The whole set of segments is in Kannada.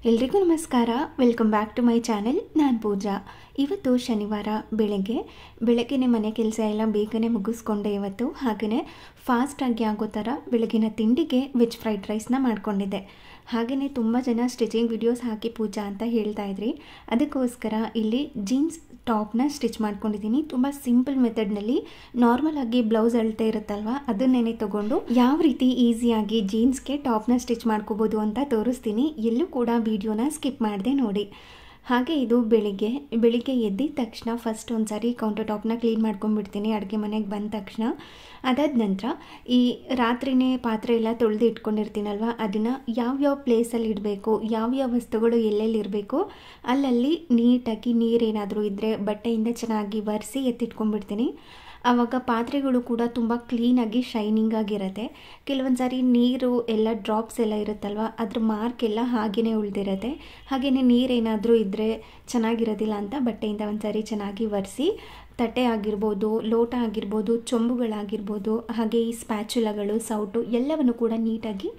ಎಲ್ರಿಗೂ ನಮಸ್ಕಾರ. Welcome back to my channel. ನಾನು ಪೂಜಾ. ಇವತ್ತು ಶನಿವಾರ ಬೆಳಗ್ಗೆನೇ ಮನೆ ಕೆಲಸ ಎಲ್ಲ ಬೇಗನೆ ಮುಗಿಸ್ಕೊಂಡೆ ಇವತ್ತು. ಹಾಗೆಯೇ ಫಾಸ್ಟಾಗಿ ಆಗೋ ಥರ ಬೆಳಗಿನ ತಿಂಡಿಗೆ ವೆಜ್ ಫ್ರೈಡ್ ರೈಸ್ನ ಮಾಡ್ಕೊಂಡಿದ್ದೆ. ಹಾಗೆಯೇ ತುಂಬ ಜನ ಸ್ಟಿಚಿಂಗ್ ವಿಡಿಯೋಸ್ ಹಾಕಿ ಪೂಜಾ ಅಂತ ಹೇಳ್ತಾ ಇದ್ರಿ. ಅದಕ್ಕೋಸ್ಕರ ಇಲ್ಲಿ ಜೀನ್ಸ್ ಟಾಪ್ನ ಸ್ಟಿಚ್ ಮಾಡ್ಕೊಂಡಿದ್ದೀನಿ. ತುಂಬ ಸಿಂಪಲ್ ಮೆಥಡ್ನಲ್ಲಿ ನಾರ್ಮಲ್ ಆಗಿ ಬ್ಲೌಸ್ ಅಳತೆ ಇರುತ್ತಲ್ವ, ಅದನ್ನೇ ತಗೊಂಡು ಯಾವ ರೀತಿ ಈಸಿಯಾಗಿ ಜೀನ್ಸ್ಗೆ ಟಾಪ್ನ ಸ್ಟಿಚ್ ಮಾಡ್ಕೋಬೋದು ಅಂತ ತೋರಿಸ್ತೀನಿ. ಎಲ್ಲೂ ಕೂಡ ವಿಡಿಯೋನ ಸ್ಕಿಪ್ ಮಾಡದೆ ನೋಡಿ. ಹಾಗೆ ಇದು ಬೆಳಿಗ್ಗೆ ಎದ್ದಿದ ತಕ್ಷಣ ಫಸ್ಟ್ ಒಂದು ಸಾರಿ ಕೌಂಟರ್ ಟಾಪ್ನ ಕ್ಲೀನ್ ಮಾಡ್ಕೊಂಡ್ಬಿಡ್ತೀನಿ ಅಡುಗೆ ಮನೆಗೆ ಬಂದ ತಕ್ಷಣ. ಅದಾದ ನಂತರ ಈ ರಾತ್ರಿನೇ ಪಾತ್ರೆ ಎಲ್ಲ ತೊಳೆದು ಇಟ್ಕೊಂಡಿರ್ತೀನಲ್ವ, ಅದನ್ನು ಯಾವ್ಯಾವ ಪ್ಲೇಸಲ್ಲಿ ಇಡಬೇಕು, ಯಾವ್ಯಾವ ವಸ್ತುಗಳು ಎಲ್ಲೆಲ್ಲಿ ಇರಬೇಕು ಅಲ್ಲಲ್ಲಿ ನೀಟಾಗಿ ನೀರೇನಾದರೂ ಇದ್ದರೆ ಬಟ್ಟೆಯಿಂದ ಚೆನ್ನಾಗಿ ಒರೆಸಿ ಎತ್ತಿಟ್ಕೊಂಡ್ಬಿಡ್ತೀನಿ. ಆವಾಗ ಪಾತ್ರೆಗಳು ಕೂಡ ತುಂಬ ಕ್ಲೀನಾಗಿ ಶೈನಿಂಗ್ ಆಗಿರುತ್ತೆ. ಕೆಲವೊಂದು ಸಾರಿ ನೀರು ಎಲ್ಲ ಡ್ರಾಪ್ಸ್ ಎಲ್ಲ ಇರುತ್ತಲ್ವ, ಅದ್ರ ಮಾರ್ಕ್ ಎಲ್ಲ ಹಾಗೆಯೇ ಉಳಿದಿರುತ್ತೆ. ಹಾಗೆಯೇ ನೀರೇನಾದರೂ ಇದ್ದರೆ ಚೆನ್ನಾಗಿರೋದಿಲ್ಲ ಅಂತ ಬಟ್ಟೆಯಿಂದ ಒಂದು ಸಾರಿ ಚೆನ್ನಾಗಿ ಒರೆಸಿ ತಟ್ಟೆ ಆಗಿರ್ಬೋದು, ಲೋಟ ಆಗಿರ್ಬೋದು, ಚೊಂಬುಗಳಾಗಿರ್ಬೋದು, ಹಾಗೆ ಈ ಸ್ಪ್ಯಾಚುಲಗಳು, ಸೌಟು ಎಲ್ಲವನ್ನು ಕೂಡ ನೀಟಾಗಿ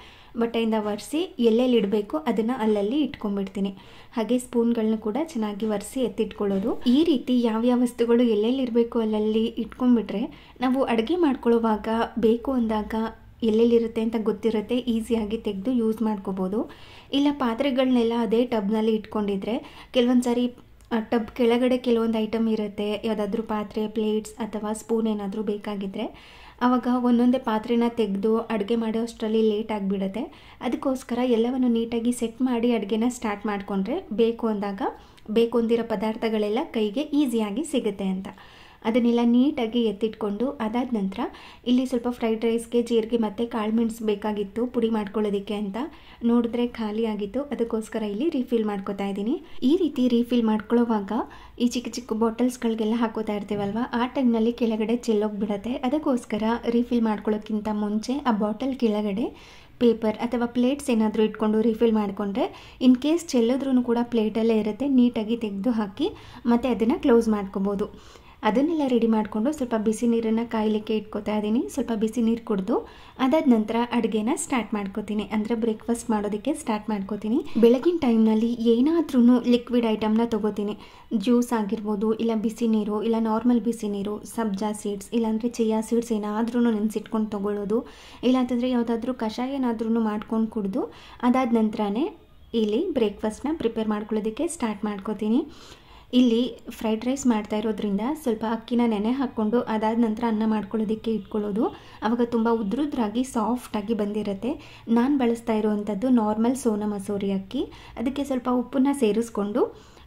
ಬಟ್ಟೆಯಿಂದ ಒರೆಸಿ ಎಲ್ಲೆಲ್ಲಿ ಇಡಬೇಕು ಅದನ್ನು ಅಲ್ಲಲ್ಲಿ ಇಟ್ಕೊಂಡ್ಬಿಡ್ತೀನಿ. ಹಾಗೆ ಸ್ಪೂನ್ಗಳನ್ನ ಕೂಡ ಚೆನ್ನಾಗಿ ಒರೆಸಿ ಎತ್ತಿಟ್ಕೊಳ್ಳೋದು. ಈ ರೀತಿ ಯಾವ್ಯಾವ ವಸ್ತುಗಳು ಎಲ್ಲೆಲ್ಲಿ ಇರಬೇಕು ಅಲ್ಲಲ್ಲಿ ಇಟ್ಕೊಂಡ್ಬಿಟ್ರೆ ನಾವು ಅಡುಗೆ ಮಾಡ್ಕೊಳ್ಳೋವಾಗ ಬೇಕು ಅಂದಾಗ ಎಲ್ಲೆಲ್ಲಿರುತ್ತೆ ಅಂತ ಗೊತ್ತಿರುತ್ತೆ, ಈಸಿಯಾಗಿ ತೆಗೆದು ಯೂಸ್ ಮಾಡ್ಕೋಬೋದು. ಇಲ್ಲ ಪಾತ್ರೆಗಳನ್ನೆಲ್ಲ ಅದೇ ಟಬ್ನಲ್ಲಿ ಇಟ್ಕೊಂಡಿದ್ರೆ ಕೆಲವೊಂದು ಸಾರಿ ಟಬ್ ಕೆಳಗಡೆ ಕೆಲವೊಂದು ಐಟಮ್ ಇರುತ್ತೆ, ಯಾವುದಾದ್ರೂ ಪಾತ್ರೆ, ಪ್ಲೇಟ್ಸ್ ಅಥವಾ ಸ್ಪೂನ್ ಏನಾದರೂ ಬೇಕಾಗಿದ್ದರೆ ಆವಾಗ ಒಂದೊಂದೇ ಪಾತ್ರೆನ ತೆಗೆದು ಅಡುಗೆ ಮಾಡೋ ಅಷ್ಟರಲ್ಲಿ ಲೇಟ್ ಆಗಿಬಿಡುತ್ತೆ. ಅದಕ್ಕೋಸ್ಕರ ಎಲ್ಲವನ್ನು ನೀಟಾಗಿ ಸೆಟ್ ಮಾಡಿ ಅಡುಗೆನ ಸ್ಟಾರ್ಟ್ ಮಾಡಿಕೊಂಡ್ರೆ ಬೇಕು ಅಂದಿರೋ ಪದಾರ್ಥಗಳೆಲ್ಲ ಕೈಗೆ ಈಸಿಯಾಗಿ ಸಿಗುತ್ತೆ ಅಂತ. ಅದನ್ನೆಲ್ಲ ನೀಟಾಗಿ ಎತ್ತಿಟ್ಕೊಂಡು ಅದಾದ ನಂತರ ಇಲ್ಲಿ ಸ್ವಲ್ಪ ಫ್ರೈಡ್ ರೈಸ್ಗೆ ಜೀರಿಗೆ ಮತ್ತು ಕಾಳು ಮೆಣಸು ಬೇಕಾಗಿತ್ತು ಪುಡಿ ಮಾಡ್ಕೊಳ್ಳೋದಕ್ಕೆ ಅಂತ. ನೋಡಿದ್ರೆ ಖಾಲಿ ಆಗಿತ್ತು, ಅದಕ್ಕೋಸ್ಕರ ಇಲ್ಲಿ ರೀಫಿಲ್ ಮಾಡ್ಕೋತಾ ಇದ್ದೀನಿ. ಈ ರೀತಿ ರೀಫಿಲ್ ಮಾಡ್ಕೊಳ್ಳೋವಾಗ ಈ ಚಿಕ್ಕ ಚಿಕ್ಕ ಬಾಟಲ್ಸ್ಗಳಿಗೆಲ್ಲ ಹಾಕೋತಾ ಇರ್ತೀವಲ್ವ, ಆ ಟೈಮ್ನಲ್ಲಿ ಕೆಳಗಡೆ ಚೆಲ್ಲೋಗ್ಬಿಡತ್ತೆ. ಅದಕ್ಕೋಸ್ಕರ ರೀಫಿಲ್ ಮಾಡ್ಕೊಳ್ಳೋಕ್ಕಿಂತ ಮುಂಚೆ ಆ ಬಾಟಲ್ ಕೆಳಗಡೆ ಪೇಪರ್ ಅಥವಾ ಪ್ಲೇಟ್ಸ್ ಏನಾದರೂ ಇಟ್ಕೊಂಡು ರೀಫಿಲ್ ಮಾಡಿಕೊಂಡ್ರೆ ಇನ್ ಕೇಸ್ ಚೆಲ್ಲೋದ್ರೂ ಕೂಡ ಪ್ಲೇಟಲ್ಲೇ ಇರುತ್ತೆ, ನೀಟಾಗಿ ತೆಗೆದು ಹಾಕಿ ಮತ್ತು ಅದನ್ನು ಕ್ಲೋಸ್ ಮಾಡ್ಕೋಬೋದು. ಅದನ್ನೆಲ್ಲ ರೆಡಿ ಮಾಡಿಕೊಂಡು ಸ್ವಲ್ಪ ಬಿಸಿ ನೀರನ್ನು ಕಾಯಲಿಕ್ಕೆ ಇಟ್ಕೋತಾ ಇದ್ದೀನಿ. ಸ್ವಲ್ಪ ಬಿಸಿ ನೀರು ಕುಡಿದು ಅದಾದ ನಂತರ ಅಡುಗೆನ ಸ್ಟಾರ್ಟ್ ಮಾಡ್ಕೋತೀನಿ, ಅಂದರೆ ಬ್ರೇಕ್ಫಾಸ್ಟ್ ಮಾಡೋದಕ್ಕೆ ಸ್ಟಾರ್ಟ್ ಮಾಡ್ಕೋತೀನಿ. ಬೆಳಗಿನ ಟೈಮ್ನಲ್ಲಿ ಏನಾದ್ರೂ ಲಿಕ್ವಿಡ್ ಐಟಮ್ನ ತೊಗೋತೀನಿ. ಜ್ಯೂಸ್ ಆಗಿರ್ಬೋದು, ಇಲ್ಲ ಬಿಸಿ ನೀರು, ಇಲ್ಲ ನಾರ್ಮಲ್ ಬಿಸಿ ನೀರು, ಸಬ್ಜಾ ಸೀಡ್ಸ್ ಇಲ್ಲಾಂದರೆ ಚಿಯಾ ಸೀಡ್ಸ್ ಏನಾದ್ರೂ ನೆನೆಸಿಟ್ಕೊಂಡು ತೊಗೊಳ್ಳೋದು, ಇಲ್ಲಾಂತಂದರೆ ಯಾವುದಾದ್ರೂ ಕಷಾಯ ಏನಾದ್ರೂ ಮಾಡ್ಕೊಂಡು ಕುಡಿದು ಅದಾದ ನಂತರನೇ ಇಲ್ಲಿ ಬ್ರೇಕ್ಫಾಸ್ಟ್ನ ಪ್ರಿಪೇರ್ ಮಾಡ್ಕೊಳ್ಳೋದಕ್ಕೆ ಸ್ಟಾರ್ಟ್ ಮಾಡ್ಕೋತೀನಿ. ಇಲ್ಲಿ ಫ್ರೈಡ್ ರೈಸ್ ಮಾಡ್ತಾ ಇರೋದ್ರಿಂದ ಸ್ವಲ್ಪ ಅಕ್ಕಿನ ನೆನೆ ಹಾಕ್ಕೊಂಡು ಅದಾದ ನಂತರ ಅನ್ನ ಮಾಡ್ಕೊಳ್ಳೋದಕ್ಕೆ ಇಟ್ಕೊಳ್ಳೋದು. ಆವಾಗ ತುಂಬ ಉದ್ರುದ್ರಾಗಿ ಸಾಫ್ಟಾಗಿ ಬಂದಿರುತ್ತೆ. ನಾನು ಬಳಸ್ತಾ ಇರೋವಂಥದ್ದು ನಾರ್ಮಲ್ ಸೋನಾ ಮಸೂರಿ ಅಕ್ಕಿ. ಅದಕ್ಕೆ ಸ್ವಲ್ಪ ಉಪ್ಪನ್ನ ಸೇರಿಸ್ಕೊಂಡು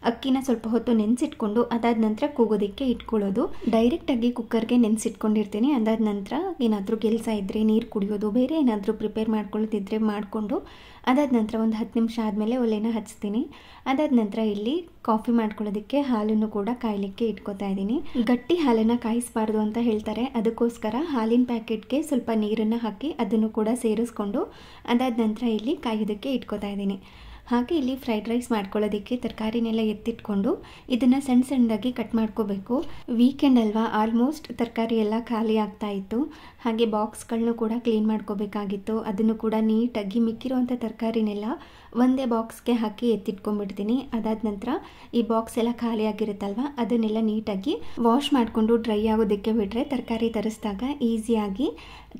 ಅಕ್ಕಿನ ಸ್ವಲ್ಪ ಹೊತ್ತು ನೆನೆಸಿಟ್ಕೊಂಡು ಅದಾದ ನಂತರ ಕೂಗೋದಕ್ಕೆ ಇಟ್ಕೊಳ್ಳೋದು. ಡೈರೆಕ್ಟಾಗಿ ಕುಕ್ಕರ್ಗೆ ನೆನೆಸಿಟ್ಕೊಂಡಿರ್ತೀನಿ. ಅದಾದ ನಂತರ ಏನಾದರೂ ಕೆಲಸ ಇದ್ದರೆ ನೀರು ಕುಡಿಯೋದು, ಬೇರೆ ಏನಾದರೂ ಪ್ರಿಪೇರ್ ಮಾಡ್ಕೊಳ್ಳೋದಿದ್ದರೆ ಮಾಡಿಕೊಂಡು ಅದಾದ ನಂತರ ಒಂದು 10 ನಿಮಿಷ ಆದಮೇಲೆ ಒಲೆನ ಹಚ್ತೀನಿ. ಅದಾದ ನಂತರ ಇಲ್ಲಿ ಕಾಫಿ ಮಾಡ್ಕೊಳ್ಳೋದಕ್ಕೆ ಹಾಲನ್ನು ಕೂಡ ಕಾಯಲಿಕ್ಕೆ ಇಟ್ಕೋತಾ ಇದ್ದೀನಿ. ಗಟ್ಟಿ ಹಾಲನ್ನು ಕಾಯಿಸಬಾರ್ದು ಅಂತ ಹೇಳ್ತಾರೆ, ಅದಕ್ಕೋಸ್ಕರ ಹಾಲಿನ ಪ್ಯಾಕೆಟ್ಗೆ ಸ್ವಲ್ಪ ನೀರನ್ನು ಹಾಕಿ ಅದನ್ನು ಕೂಡ ಸೇರಿಸ್ಕೊಂಡು ಅದಾದ ನಂತರ ಇಲ್ಲಿ ಕಾಯೋದಕ್ಕೆ ಇಟ್ಕೋತಾ ಇದ್ದೀನಿ. ಹಾಗೆ ಇಲ್ಲಿ ಫ್ರೈಡ್ ರೈಸ್ ಮಾಡ್ಕೊಳ್ಳೋದಕ್ಕೆ ತರಕಾರಿನೆಲ್ಲ ಎತ್ತಿಟ್ಕೊಂಡು ಇದನ್ನು ಸಣ್ಣದಾಗಿ ಕಟ್ ಮಾಡ್ಕೋಬೇಕು. ವೀಕೆಂಡ್ ಅಲ್ವಾ, ಆಲ್ಮೋಸ್ಟ್ ತರಕಾರಿ ಎಲ್ಲ ಖಾಲಿ ಆಗ್ತಾ ಇತ್ತು. ಹಾಗೆ ಬಾಕ್ಸ್ಗಳನ್ನೂ ಕೂಡ ಕ್ಲೀನ್ ಮಾಡ್ಕೋಬೇಕಾಗಿತ್ತು. ಅದನ್ನು ಕೂಡ ನೀಟಾಗಿ ಮಿಕ್ಕಿರುವಂಥ ತರಕಾರಿನೆಲ್ಲ ಒಂದೇ ಬಾಕ್ಸ್ಗೆ ಹಾಕಿ ಎತ್ತಿಟ್ಕೊಂಡ್ಬಿಡ್ತೀನಿ. ಅದಾದ ನಂತರ ಈ ಬಾಕ್ಸ್ ಎಲ್ಲ ಖಾಲಿ ಆಗಿರುತ್ತಲ್ವ, ಅದನ್ನೆಲ್ಲ ನೀಟಾಗಿ ವಾಶ್ ಮಾಡಿಕೊಂಡು ಡ್ರೈ ಆಗೋದಕ್ಕೆ ಬಿಟ್ಟರೆ ತರಕಾರಿ ತರಿಸಿದಾಗ ಈಸಿಯಾಗಿ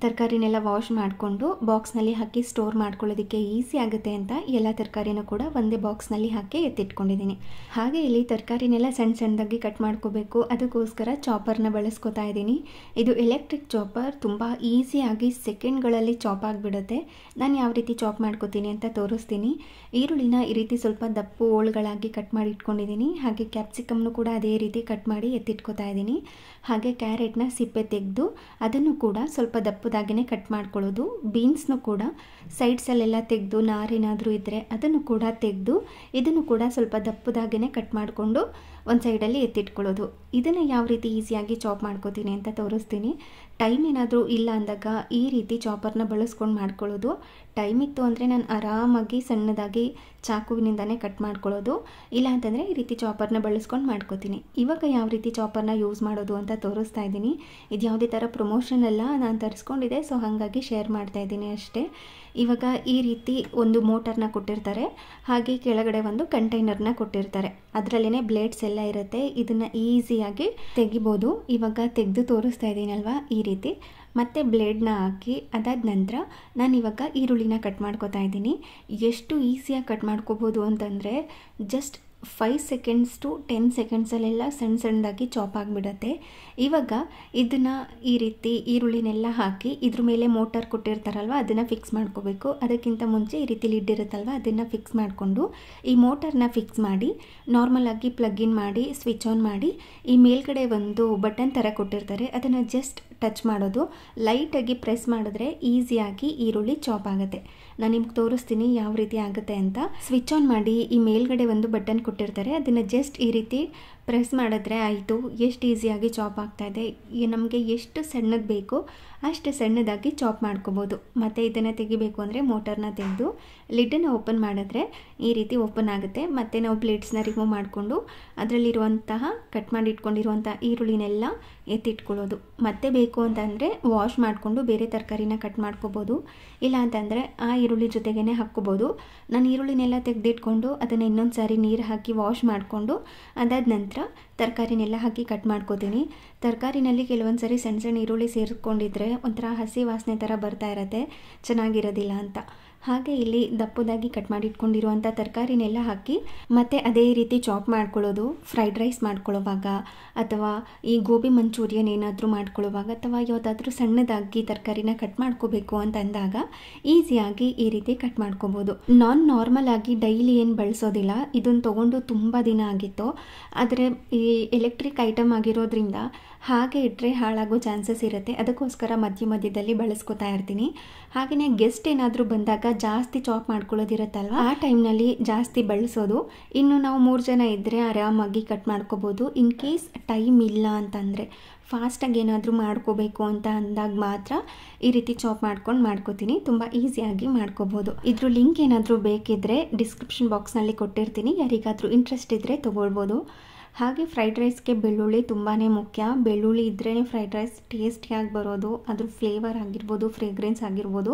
ತರಕಾರಿನೆಲ್ಲ ವಾಶ್ ಮಾಡಿಕೊಂಡು ಬಾಕ್ಸ್ನಲ್ಲಿ ಹಾಕಿ ಸ್ಟೋರ್ ಮಾಡ್ಕೊಳ್ಳೋದಕ್ಕೆ ಈಸಿ ಆಗುತ್ತೆ ಅಂತ ಎಲ್ಲ ತರಕಾರಿನೂ ಕೂಡ ಒಂದೇ ಬಾಕ್ಸ್ನಲ್ಲಿ ಹಾಕಿ ಎತ್ತಿಟ್ಕೊಂಡಿದ್ದೀನಿ. ಹಾಗೆ ಇಲ್ಲಿ ತರಕಾರಿನೆಲ್ಲ ಸಣ್ಣದಾಗಿ ಕಟ್ ಮಾಡ್ಕೋಬೇಕು. ಅದಕ್ಕೋಸ್ಕರ ಚಾಪರ್ನ ಬಳಸ್ಕೊತಾ ಇದ್ದೀನಿ. ಇದು ಎಲೆಕ್ಟ್ರಿಕ್ ಚಾಪರ್, ತುಂಬ ಈಸಿಯಾಗಿ ಸೆಕೆಂಡ್ಗಳಲ್ಲಿ ಚಾಪ್ ಆಗಿಬಿಡುತ್ತೆ. ನಾನು ಯಾವ ರೀತಿ ಚಾಪ್ ಮಾಡ್ಕೋತೀನಿ ಅಂತ ತೋರಿಸ್ತೀನಿ. ಈರುಳ್ಳಿನ ಈ ರೀತಿ ಸ್ವಲ್ಪ ದಪ್ಪು ಹೋಳುಗಳಾಗಿ ಕಟ್ ಮಾಡಿ ಇಟ್ಕೊಂಡಿದ್ದೀನಿ. ಹಾಗೆ ಕ್ಯಾಪ್ಸಿಕಮ್ನು ಕೂಡ ಅದೇ ರೀತಿ ಕಟ್ ಮಾಡಿ ಎತ್ತಿಟ್ಕೋತಾ ಇದ್ದೀನಿ. ಹಾಗೆ ಕ್ಯಾರೆಟ್ನ ಸಿಪ್ಪೆ ತೆಗೆದು ಅದನ್ನು ಕೂಡ ಸ್ವಲ್ಪ ದಪ್ಪದಾಗಿಯೇ ಕಟ್ ಮಾಡ್ಕೊಳ್ಳೋದು. ಬೀನ್ಸ್ನು ಕೂಡ ಸೈಡ್ಸಲ್ಲೆಲ್ಲ ತೆಗೆದು ನಾರೇನಾದರೂ ಇದ್ದರೆ ಅದನ್ನು ಕೂಡ ತೆಗೆದು ಇದನ್ನು ಕೂಡ ಸ್ವಲ್ಪ ದಪ್ಪದಾಗಿಯೇ ಕಟ್ ಮಾಡಿಕೊಂಡು ಒಂದು ಸೈಡಲ್ಲಿ ಎತ್ತಿಟ್ಕೊಳ್ಳೋದು. ಇದನ್ನು ಯಾವ ರೀತಿ ಈಸಿಯಾಗಿ ಚಾಪ್ ಮಾಡ್ಕೋತೀನಿ ಅಂತ ತೋರಿಸ್ತೀನಿ. ಟೈಮ್ ಏನಾದರೂ ಇಲ್ಲ ಅಂದಾಗ ಈ ರೀತಿ ಚಾಪರ್ನ ಬಳಸ್ಕೊಂಡು ಮಾಡ್ಕೊಳ್ಳೋದು. ಟೈಮ್ ಇತ್ತು ಅಂದರೆ ನಾನು ಆರಾಮಾಗಿ ಸಣ್ಣದಾಗಿ ಚಾಕುವಿನಿಂದನೇ ಕಟ್ ಮಾಡ್ಕೊಳ್ಳೋದು. ಇಲ್ಲ ಅಂತಂದರೆ ಈ ರೀತಿ ಚಾಪರ್ನ ಬಳಸ್ಕೊಂಡು ಮಾಡ್ಕೋತೀನಿ. ಇವಾಗ ಯಾವ ರೀತಿ ಚಾಪರ್ನ ಯೂಸ್ ಮಾಡೋದು ಅಂತ ತೋರಿಸ್ತಾ ಇದ್ದೀನಿ. ಇದು ಯಾವುದೇ ಥರ ಪ್ರಮೋಷನ್ ಅಲ್ಲ, ನಾನು ತರಿಸ್ಕೊಂಡಿದ್ದೆ, ಸೊ ಹಾಗಾಗಿ ಶೇರ್ ಮಾಡ್ತಾ ಇದ್ದೀನಿ ಅಷ್ಟೇ. ಇವಾಗ ಈ ರೀತಿ ಒಂದು ಮೋಟರ್ನ ಕೊಟ್ಟಿರ್ತಾರೆ, ಹಾಗೆ ಕೆಳಗಡೆ ಒಂದು ಕಂಟೈನರ್ನ ಕೊಟ್ಟಿರ್ತಾರೆ. ಅದರಲ್ಲೇ ಬ್ಲೇಡ್ಸ್ ಎಲ್ಲ ಇರುತ್ತೆ. ಇದನ್ನು ಈಸಿಯಾಗಿ ತೆಗಿಬೋದು. ಇವಾಗ ತೆಗೆದು ತೋರಿಸ್ತಾ ಇದ್ದೀನಲ್ವಾ ಈ ರೀತಿ. ಮತ್ತು ಬ್ಲೇಡ್ನ ಹಾಕಿ ಅದಾದ ನಂತರ ನಾನು ಇವಾಗ ಈರುಳ್ಳಿನ ಕಟ್ ಮಾಡ್ಕೊತಾ ಇದ್ದೀನಿ. ಎಷ್ಟು ಈಸಿಯಾಗಿ ಕಟ್ ಮಾಡ್ಕೋಬೋದು ಅಂತಂದರೆ ಜಸ್ಟ್ 5 ಸೆಕೆಂಡ್ಸ್ ಟು 10 ಸೆಕೆಂಡ್ಸಲ್ಲೆಲ್ಲ ಸಣ್ಣ ಸಣ್ಣದಾಗಿ ಚಾಪ್ ಆಗಿಬಿಡುತ್ತೆ. ಇವಾಗ ಇದನ್ನು ಈ ರೀತಿ ಈರುಳ್ಳಿನೆಲ್ಲ ಹಾಕಿ ಇದ್ರ ಮೇಲೆ ಮೋಟರ್ ಕೊಟ್ಟಿರ್ತಾರಲ್ವ ಅದನ್ನು ಫಿಕ್ಸ್ ಮಾಡ್ಕೋಬೇಕು. ಅದಕ್ಕಿಂತ ಮುಂಚೆ ಈ ರೀತಿ ಲಿಡ್ ಇರುತ್ತಲ್ವ ಅದನ್ನು ಫಿಕ್ಸ್ ಮಾಡಿಕೊಂಡು ಈ ಮೋಟರ್ನ ಫಿಕ್ಸ್ ಮಾಡಿ ನಾರ್ಮಲಾಗಿ ಪ್ಲಗ್ ಇನ್ ಮಾಡಿ ಸ್ವಿಚ್ ಆನ್ ಮಾಡಿ ಈ ಮೇಲ್ಗಡೆ ಒಂದು ಬಟನ್ ಥರ ಕೊಟ್ಟಿರ್ತಾರೆ, ಅದನ್ನು ಜಸ್ಟ್ ಟಚ್ ಮಾಡೋದು. ಲೈಟಾಗಿ ಪ್ರೆಸ್ ಮಾಡಿದ್ರೆ ಈಸಿಯಾಗಿ ಈರುಳ್ಳಿ ಚಾಪ್ ಆಗುತ್ತೆ. ನಾನು ನಿಮ್ಗೆ ತೋರಿಸ್ತೀನಿ ಯಾವ ರೀತಿ ಆಗುತ್ತೆ ಅಂತ. ಸ್ವಿಚ್ ಆನ್ ಮಾಡಿ ಈ ಮೇಲ್ಗಡೆ ಒಂದು ಬಟನ್ ಕೊಟ್ಟಿರ್ತಾರೆ, ಅದನ್ನು ಜಸ್ಟ್ ಈ ರೀತಿ ಪ್ರೆಸ್ ಮಾಡಿದ್ರೆ ಆಯಿತು. ಎಷ್ಟು ಈಸಿಯಾಗಿ ಚಾಪ್ ಆಗ್ತಾಯಿದೆ. ನಮಗೆ ಎಷ್ಟು ಸಣ್ಣದು ಬೇಕೋ ಅಷ್ಟು ಸಣ್ಣದಾಗಿ ಚಾಪ್ ಮಾಡ್ಕೋಬೋದು. ಮತ್ತು ಇದನ್ನು ತೆಗಿಬೇಕು ಅಂದರೆ ಮೋಟರ್ನ ತೆಗೆದು ಲಿಡ್ಡನ್ನು ಓಪನ್ ಮಾಡಿದ್ರೆ ಈ ರೀತಿ ಓಪನ್ ಆಗುತ್ತೆ. ಮತ್ತು ನಾವು ಪ್ಲೇಟ್ಸ್ನ ರಿಮೂವ್ ಮಾಡಿಕೊಂಡು ಅದರಲ್ಲಿರುವಂತಹ ಕಟ್ ಮಾಡಿ ಇಟ್ಕೊಂಡಿರುವಂಥ ಈರುಳ್ಳಿನೆಲ್ಲ ಎತ್ತಿಟ್ಕೊಳ್ಳೋದು. ಮತ್ತೆ ಬೇಕು ಅಂತಂದರೆ ವಾಶ್ ಮಾಡಿಕೊಂಡು ಬೇರೆ ತರಕಾರಿನ ಕಟ್ ಮಾಡ್ಕೋಬೋದು. ಇಲ್ಲ ಅಂತಂದರೆ ಆ ಈರುಳ್ಳಿ ಜೊತೆಗೇ ಹಾಕ್ಕೋಬೋದು. ನಾನು ಈರುಳ್ಳಿನೆಲ್ಲ ತೆಗೆದಿಟ್ಕೊಂಡು ಅದನ್ನು ಇನ್ನೊಂದು ಸಾರಿ ನೀರು ಹಾಕಿ ವಾಶ್ ಮಾಡಿಕೊಂಡು ಅದಾದ ನಂತರ ತರಕಾರಿನೆಲ್ಲ ಹಾಕಿ ಕಟ್ ಮಾಡ್ಕೋತೀನಿ. ತರಕಾರಿನಲ್ಲಿ ಕೆಲವೊಂದು ಸರಿ ಸಣ್ಣ ಸಣ್ಣ ಈರುಳ್ಳಿ ಸೇರಿಸ್ಕೊಂಡಿದ್ರೆ ಒಂಥರ ಹಸಿ ವಾಸನೆ ಥರ ಬರ್ತಾ ಇರುತ್ತೆ, ಚೆನ್ನಾಗಿರೋದಿಲ್ಲ ಅಂತ. ಹಾಗೆ ಇಲ್ಲಿ ದಪ್ಪದಾಗಿ ಕಟ್ ಮಾಡಿ ಇಟ್ಕೊಂಡಿರುವಂಥ ತರಕಾರಿನೆಲ್ಲ ಹಾಕಿ ಮತ್ತು ಅದೇ ರೀತಿ ಚಾಪ್ ಮಾಡ್ಕೊಳ್ಳೋದು. ಫ್ರೈಡ್ ರೈಸ್ ಮಾಡ್ಕೊಳ್ಳೋವಾಗ ಅಥವಾ ಈ ಗೋಬಿ ಮಂಚೂರಿಯನ್ ಏನಾದರೂ ಮಾಡ್ಕೊಳ್ಳೋವಾಗ ಅಥವಾ ಯಾವುದಾದ್ರೂ ಸಣ್ಣದಾಗಿ ತರಕಾರಿನ ಕಟ್ ಮಾಡ್ಕೋಬೇಕು ಅಂತ ಅಂದಾಗ ಈಸಿಯಾಗಿ ಈ ರೀತಿ ಕಟ್ ಮಾಡ್ಕೋಬೋದು. ನಾರ್ಮಲ್ ಆಗಿ ಡೈಲಿ ಏನು ಬಳಸೋದಿಲ್ಲ. ಇದನ್ನು ತೊಗೊಂಡು ತುಂಬ ದಿನ ಆಗಿತ್ತು. ಆದರೆ ಈ ಎಲೆಕ್ಟ್ರಿಕ್ ಐಟಮ್ ಆಗಿರೋದ್ರಿಂದ ಹಾಗೆ ಇಟ್ಟರೆ ಹಾಳಾಗೋ ಚಾನ್ಸಸ್ ಇರುತ್ತೆ. ಅದಕ್ಕೋಸ್ಕರ ಮಧ್ಯದಲ್ಲಿ ಬಳಸ್ಕೊತಾ ಇರ್ತೀನಿ. ಹಾಗೆಯೇ ಗೆಸ್ಟ್ ಏನಾದರೂ ಬಂದಾಗ ಜಾಸ್ತಿ ಚಾಪ್ ಮಾಡ್ಕೊಳ್ಳೋದಿರುತ್ತಲ್ವ ಆ ಟೈಮ್ನಲ್ಲಿ ಜಾಸ್ತಿ ಬಳಸೋದು. ಇನ್ನು ನಾವು 3 ಜನ ಇದ್ದರೆ ಆರಾಮಾಗಿ ಕಟ್ ಮಾಡ್ಕೋಬೋದು. ಇನ್ ಕೇಸ್ ಟೈಮ್ ಇಲ್ಲ ಅಂತಂದರೆ ಫಾಸ್ಟಾಗಿ ಏನಾದರೂ ಮಾಡ್ಕೋಬೇಕು ಅಂತ ಅಂದಾಗ ಮಾತ್ರ ಈ ರೀತಿ ಚಾಪ್ ಮಾಡ್ಕೋತೀನಿ. ತುಂಬ ಈಸಿಯಾಗಿ ಮಾಡ್ಕೋಬೋದು. ಇದ್ರ ಲಿಂಕ್ ಏನಾದರೂ ಬೇಕಿದ್ದರೆ ಡಿಸ್ಕ್ರಿಪ್ಷನ್ ಬಾಕ್ಸ್ನಲ್ಲಿ ಕೊಟ್ಟಿರ್ತೀನಿ. ಯಾರಿಗಾದರೂ ಇಂಟ್ರೆಸ್ಟ್ ಇದ್ದರೆ ತೊಗೊಳ್ಬೋದು. ಹಾಗೆ ಫ್ರೈಡ್ ರೈಸ್ಗೆ ಬೆಳ್ಳುಳ್ಳಿ ತುಂಬಾ ಮುಖ್ಯ. ಬೆಳ್ಳುಳ್ಳಿ ಇದ್ರೇ ಫ್ರೈಡ್ ರೈಸ್ ಟೇಸ್ಟಿಯಾಗಿ ಬರೋದು. ಅದ್ರ ಫ್ಲೇವರ್ ಆಗಿರ್ಬೋದು, ಫ್ರೇಗ್ರೆನ್ಸ್ ಆಗಿರ್ಬೋದು,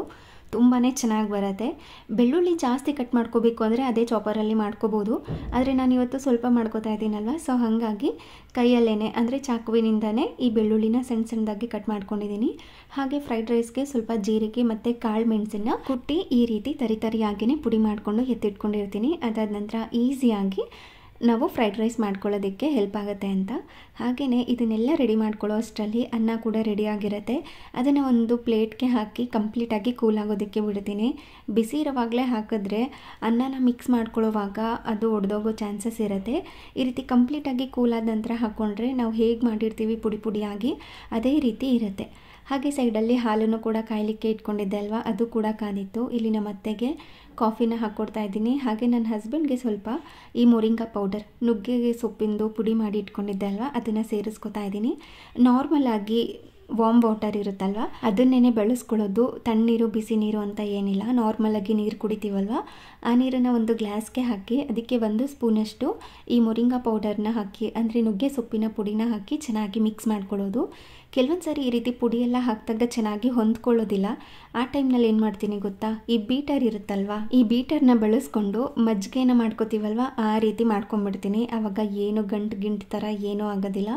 ತುಂಬಾ ಚೆನ್ನಾಗಿ ಬರುತ್ತೆ. ಬೆಳ್ಳುಳ್ಳಿ ಜಾಸ್ತಿ ಕಟ್ ಮಾಡ್ಕೋಬೇಕು ಅಂದರೆ ಅದೇ ಚಾಪರಲ್ಲಿ ಮಾಡ್ಕೋಬೋದು. ಆದರೆ ನಾನು ಇವತ್ತು ಸ್ವಲ್ಪ ಮಾಡ್ಕೋತಾ ಇದ್ದೀನಲ್ವ, ಸೊ ಹಾಗಾಗಿ ಕೈಯಲ್ಲೇ ಅಂದರೆ ಚಾಕುವಿನಿಂದನೇ ಈ ಬೆಳ್ಳುಳ್ಳಿನ ಸಣ್ಣ ಸಣ್ಣದಾಗಿ ಕಟ್ ಮಾಡ್ಕೊಂಡಿದ್ದೀನಿ. ಹಾಗೆ ಫ್ರೈಡ್ ರೈಸ್ಗೆ ಸ್ವಲ್ಪ ಜೀರಿಗೆ ಮತ್ತು ಕಾಳು ಮೆಣಸನ್ನು ಕುಟ್ಟಿ ಈ ರೀತಿ ತರಿಯಾಗಿಯೇ ಪುಡಿ ಮಾಡಿಕೊಂಡು ಎತ್ತಿಟ್ಕೊಂಡಿರ್ತೀನಿ. ಅದಾದ ನಂತರ ಈಸಿಯಾಗಿ ನಾವು ಫ್ರೈಡ್ ರೈಸ್ ಮಾಡ್ಕೊಳ್ಳೋದಕ್ಕೆ ಹೆಲ್ಪ್ ಆಗುತ್ತೆ ಅಂತ. ಹಾಗೆಯೇ ಇದನ್ನೆಲ್ಲ ರೆಡಿ ಮಾಡ್ಕೊಳ್ಳೋ ಅಷ್ಟರಲ್ಲಿ ಅನ್ನ ಕೂಡ ರೆಡಿಯಾಗಿರುತ್ತೆ. ಅದನ್ನು ಒಂದು ಪ್ಲೇಟ್ಗೆ ಹಾಕಿ ಕಂಪ್ಲೀಟಾಗಿ ಕೂಲ್ ಆಗೋದಕ್ಕೆ ಬಿಡ್ತೀನಿ. ಬಿಸಿ ಇರೋವಾಗಲೇ ಹಾಕಿದ್ರೆ ಅನ್ನನ ಮಿಕ್ಸ್ ಮಾಡ್ಕೊಳ್ಳೋವಾಗ ಅದು ಒಡೆದೋಗೋ ಚಾನ್ಸಸ್ ಇರುತ್ತೆ. ಈ ರೀತಿ ಕಂಪ್ಲೀಟಾಗಿ ಕೂಲಾದ ನಂತರ ಹಾಕ್ಕೊಂಡ್ರೆ ನಾವು ಹೇಗೆ ಮಾಡಿರ್ತೀವಿ ಪುಡಿಯಾಗಿ ಅದೇ ರೀತಿ ಇರುತ್ತೆ. ಹಾಗೆ ಸೈಡಲ್ಲಿ ಹಾಲನ್ನು ಕೂಡ ಕಾಯಲಿಕ್ಕೆ ಇಟ್ಕೊಂಡಿದ್ದೆ ಅಲ್ವಾ, ಅದು ಕೂಡ ಕಾದಿತ್ತು. ಇಲ್ಲಿ ನಮ್ಮ ಅತ್ತೆಗೆ ಕಾಫಿನ ಹಾಕ್ಕೊಡ್ತಾ ಇದ್ದೀನಿ. ಹಾಗೆ ನನ್ನ ಹಸ್ಬೆಂಡ್ಗೆ ಸ್ವಲ್ಪ ಈ ಮೊರಿಂಗಾ ಪೌಡರ್ ನುಗ್ಗೆ ಸೊಪ್ಪಿಂದು ಪುಡಿ ಮಾಡಿ ಇಟ್ಕೊಂಡಿದ್ದೆ ಅಲ್ವಾ, ಅದನ್ನು ಸೇರಿಸ್ಕೊತಾ ಇದ್ದೀನಿ. ನಾರ್ಮಲಾಗಿ ವಾಮ್ ವಾಟರ್ ಇರುತ್ತಲ್ವ ಅದನ್ನೇ ಬಳಸ್ಕೊಳ್ಳೋದು. ತಣ್ಣೀರು ಬಿಸಿ ನೀರು ಅಂತ ಏನಿಲ್ಲ. ನಾರ್ಮಲಾಗಿ ನೀರು ಕುಡಿತೀವಲ್ವ ಆ ನೀರನ್ನು ಒಂದು ಗ್ಲಾಸ್ಗೆ ಹಾಕಿ ಅದಕ್ಕೆ 1 ಸ್ಪೂನಷ್ಟು ಈ ಮೊರಿಂಗಾ ಪೌಡರ್ನ ಹಾಕಿ ಅಂದರೆ ನುಗ್ಗೆ ಸೊಪ್ಪಿನ ಪುಡಿನ ಹಾಕಿ ಚೆನ್ನಾಗಿ ಮಿಕ್ಸ್ ಮಾಡ್ಕೊಳ್ಳೋದು. ಕೆಲವೊಂದು ಸಾರಿ ಈ ರೀತಿ ಪುಡಿಯೆಲ್ಲ ಹಾಕಿದಾಗ ಚೆನ್ನಾಗಿ ಹೊಂದ್ಕೊಳ್ಳೋದಿಲ್ಲ. ಆ ಟೈಮ್ನಲ್ಲಿ ಏನು ಮಾಡ್ತೀನಿ ಗೊತ್ತಾ, ಈ ಬೀಟರ್ ಇರುತ್ತಲ್ವ ಈ ಬೀಟರ್ನ ಬಳಸ್ಕೊಂಡು ಮಜ್ಜಿಗೆನ ಮಾಡ್ಕೋತೀವಲ್ವ ಆ ರೀತಿ ಮಾಡ್ಕೊಂಡ್ಬಿಡ್ತೀನಿ. ಆವಾಗ ಏನು ಗಂಟು ಥರ ಏನೂ ಆಗೋದಿಲ್ಲ,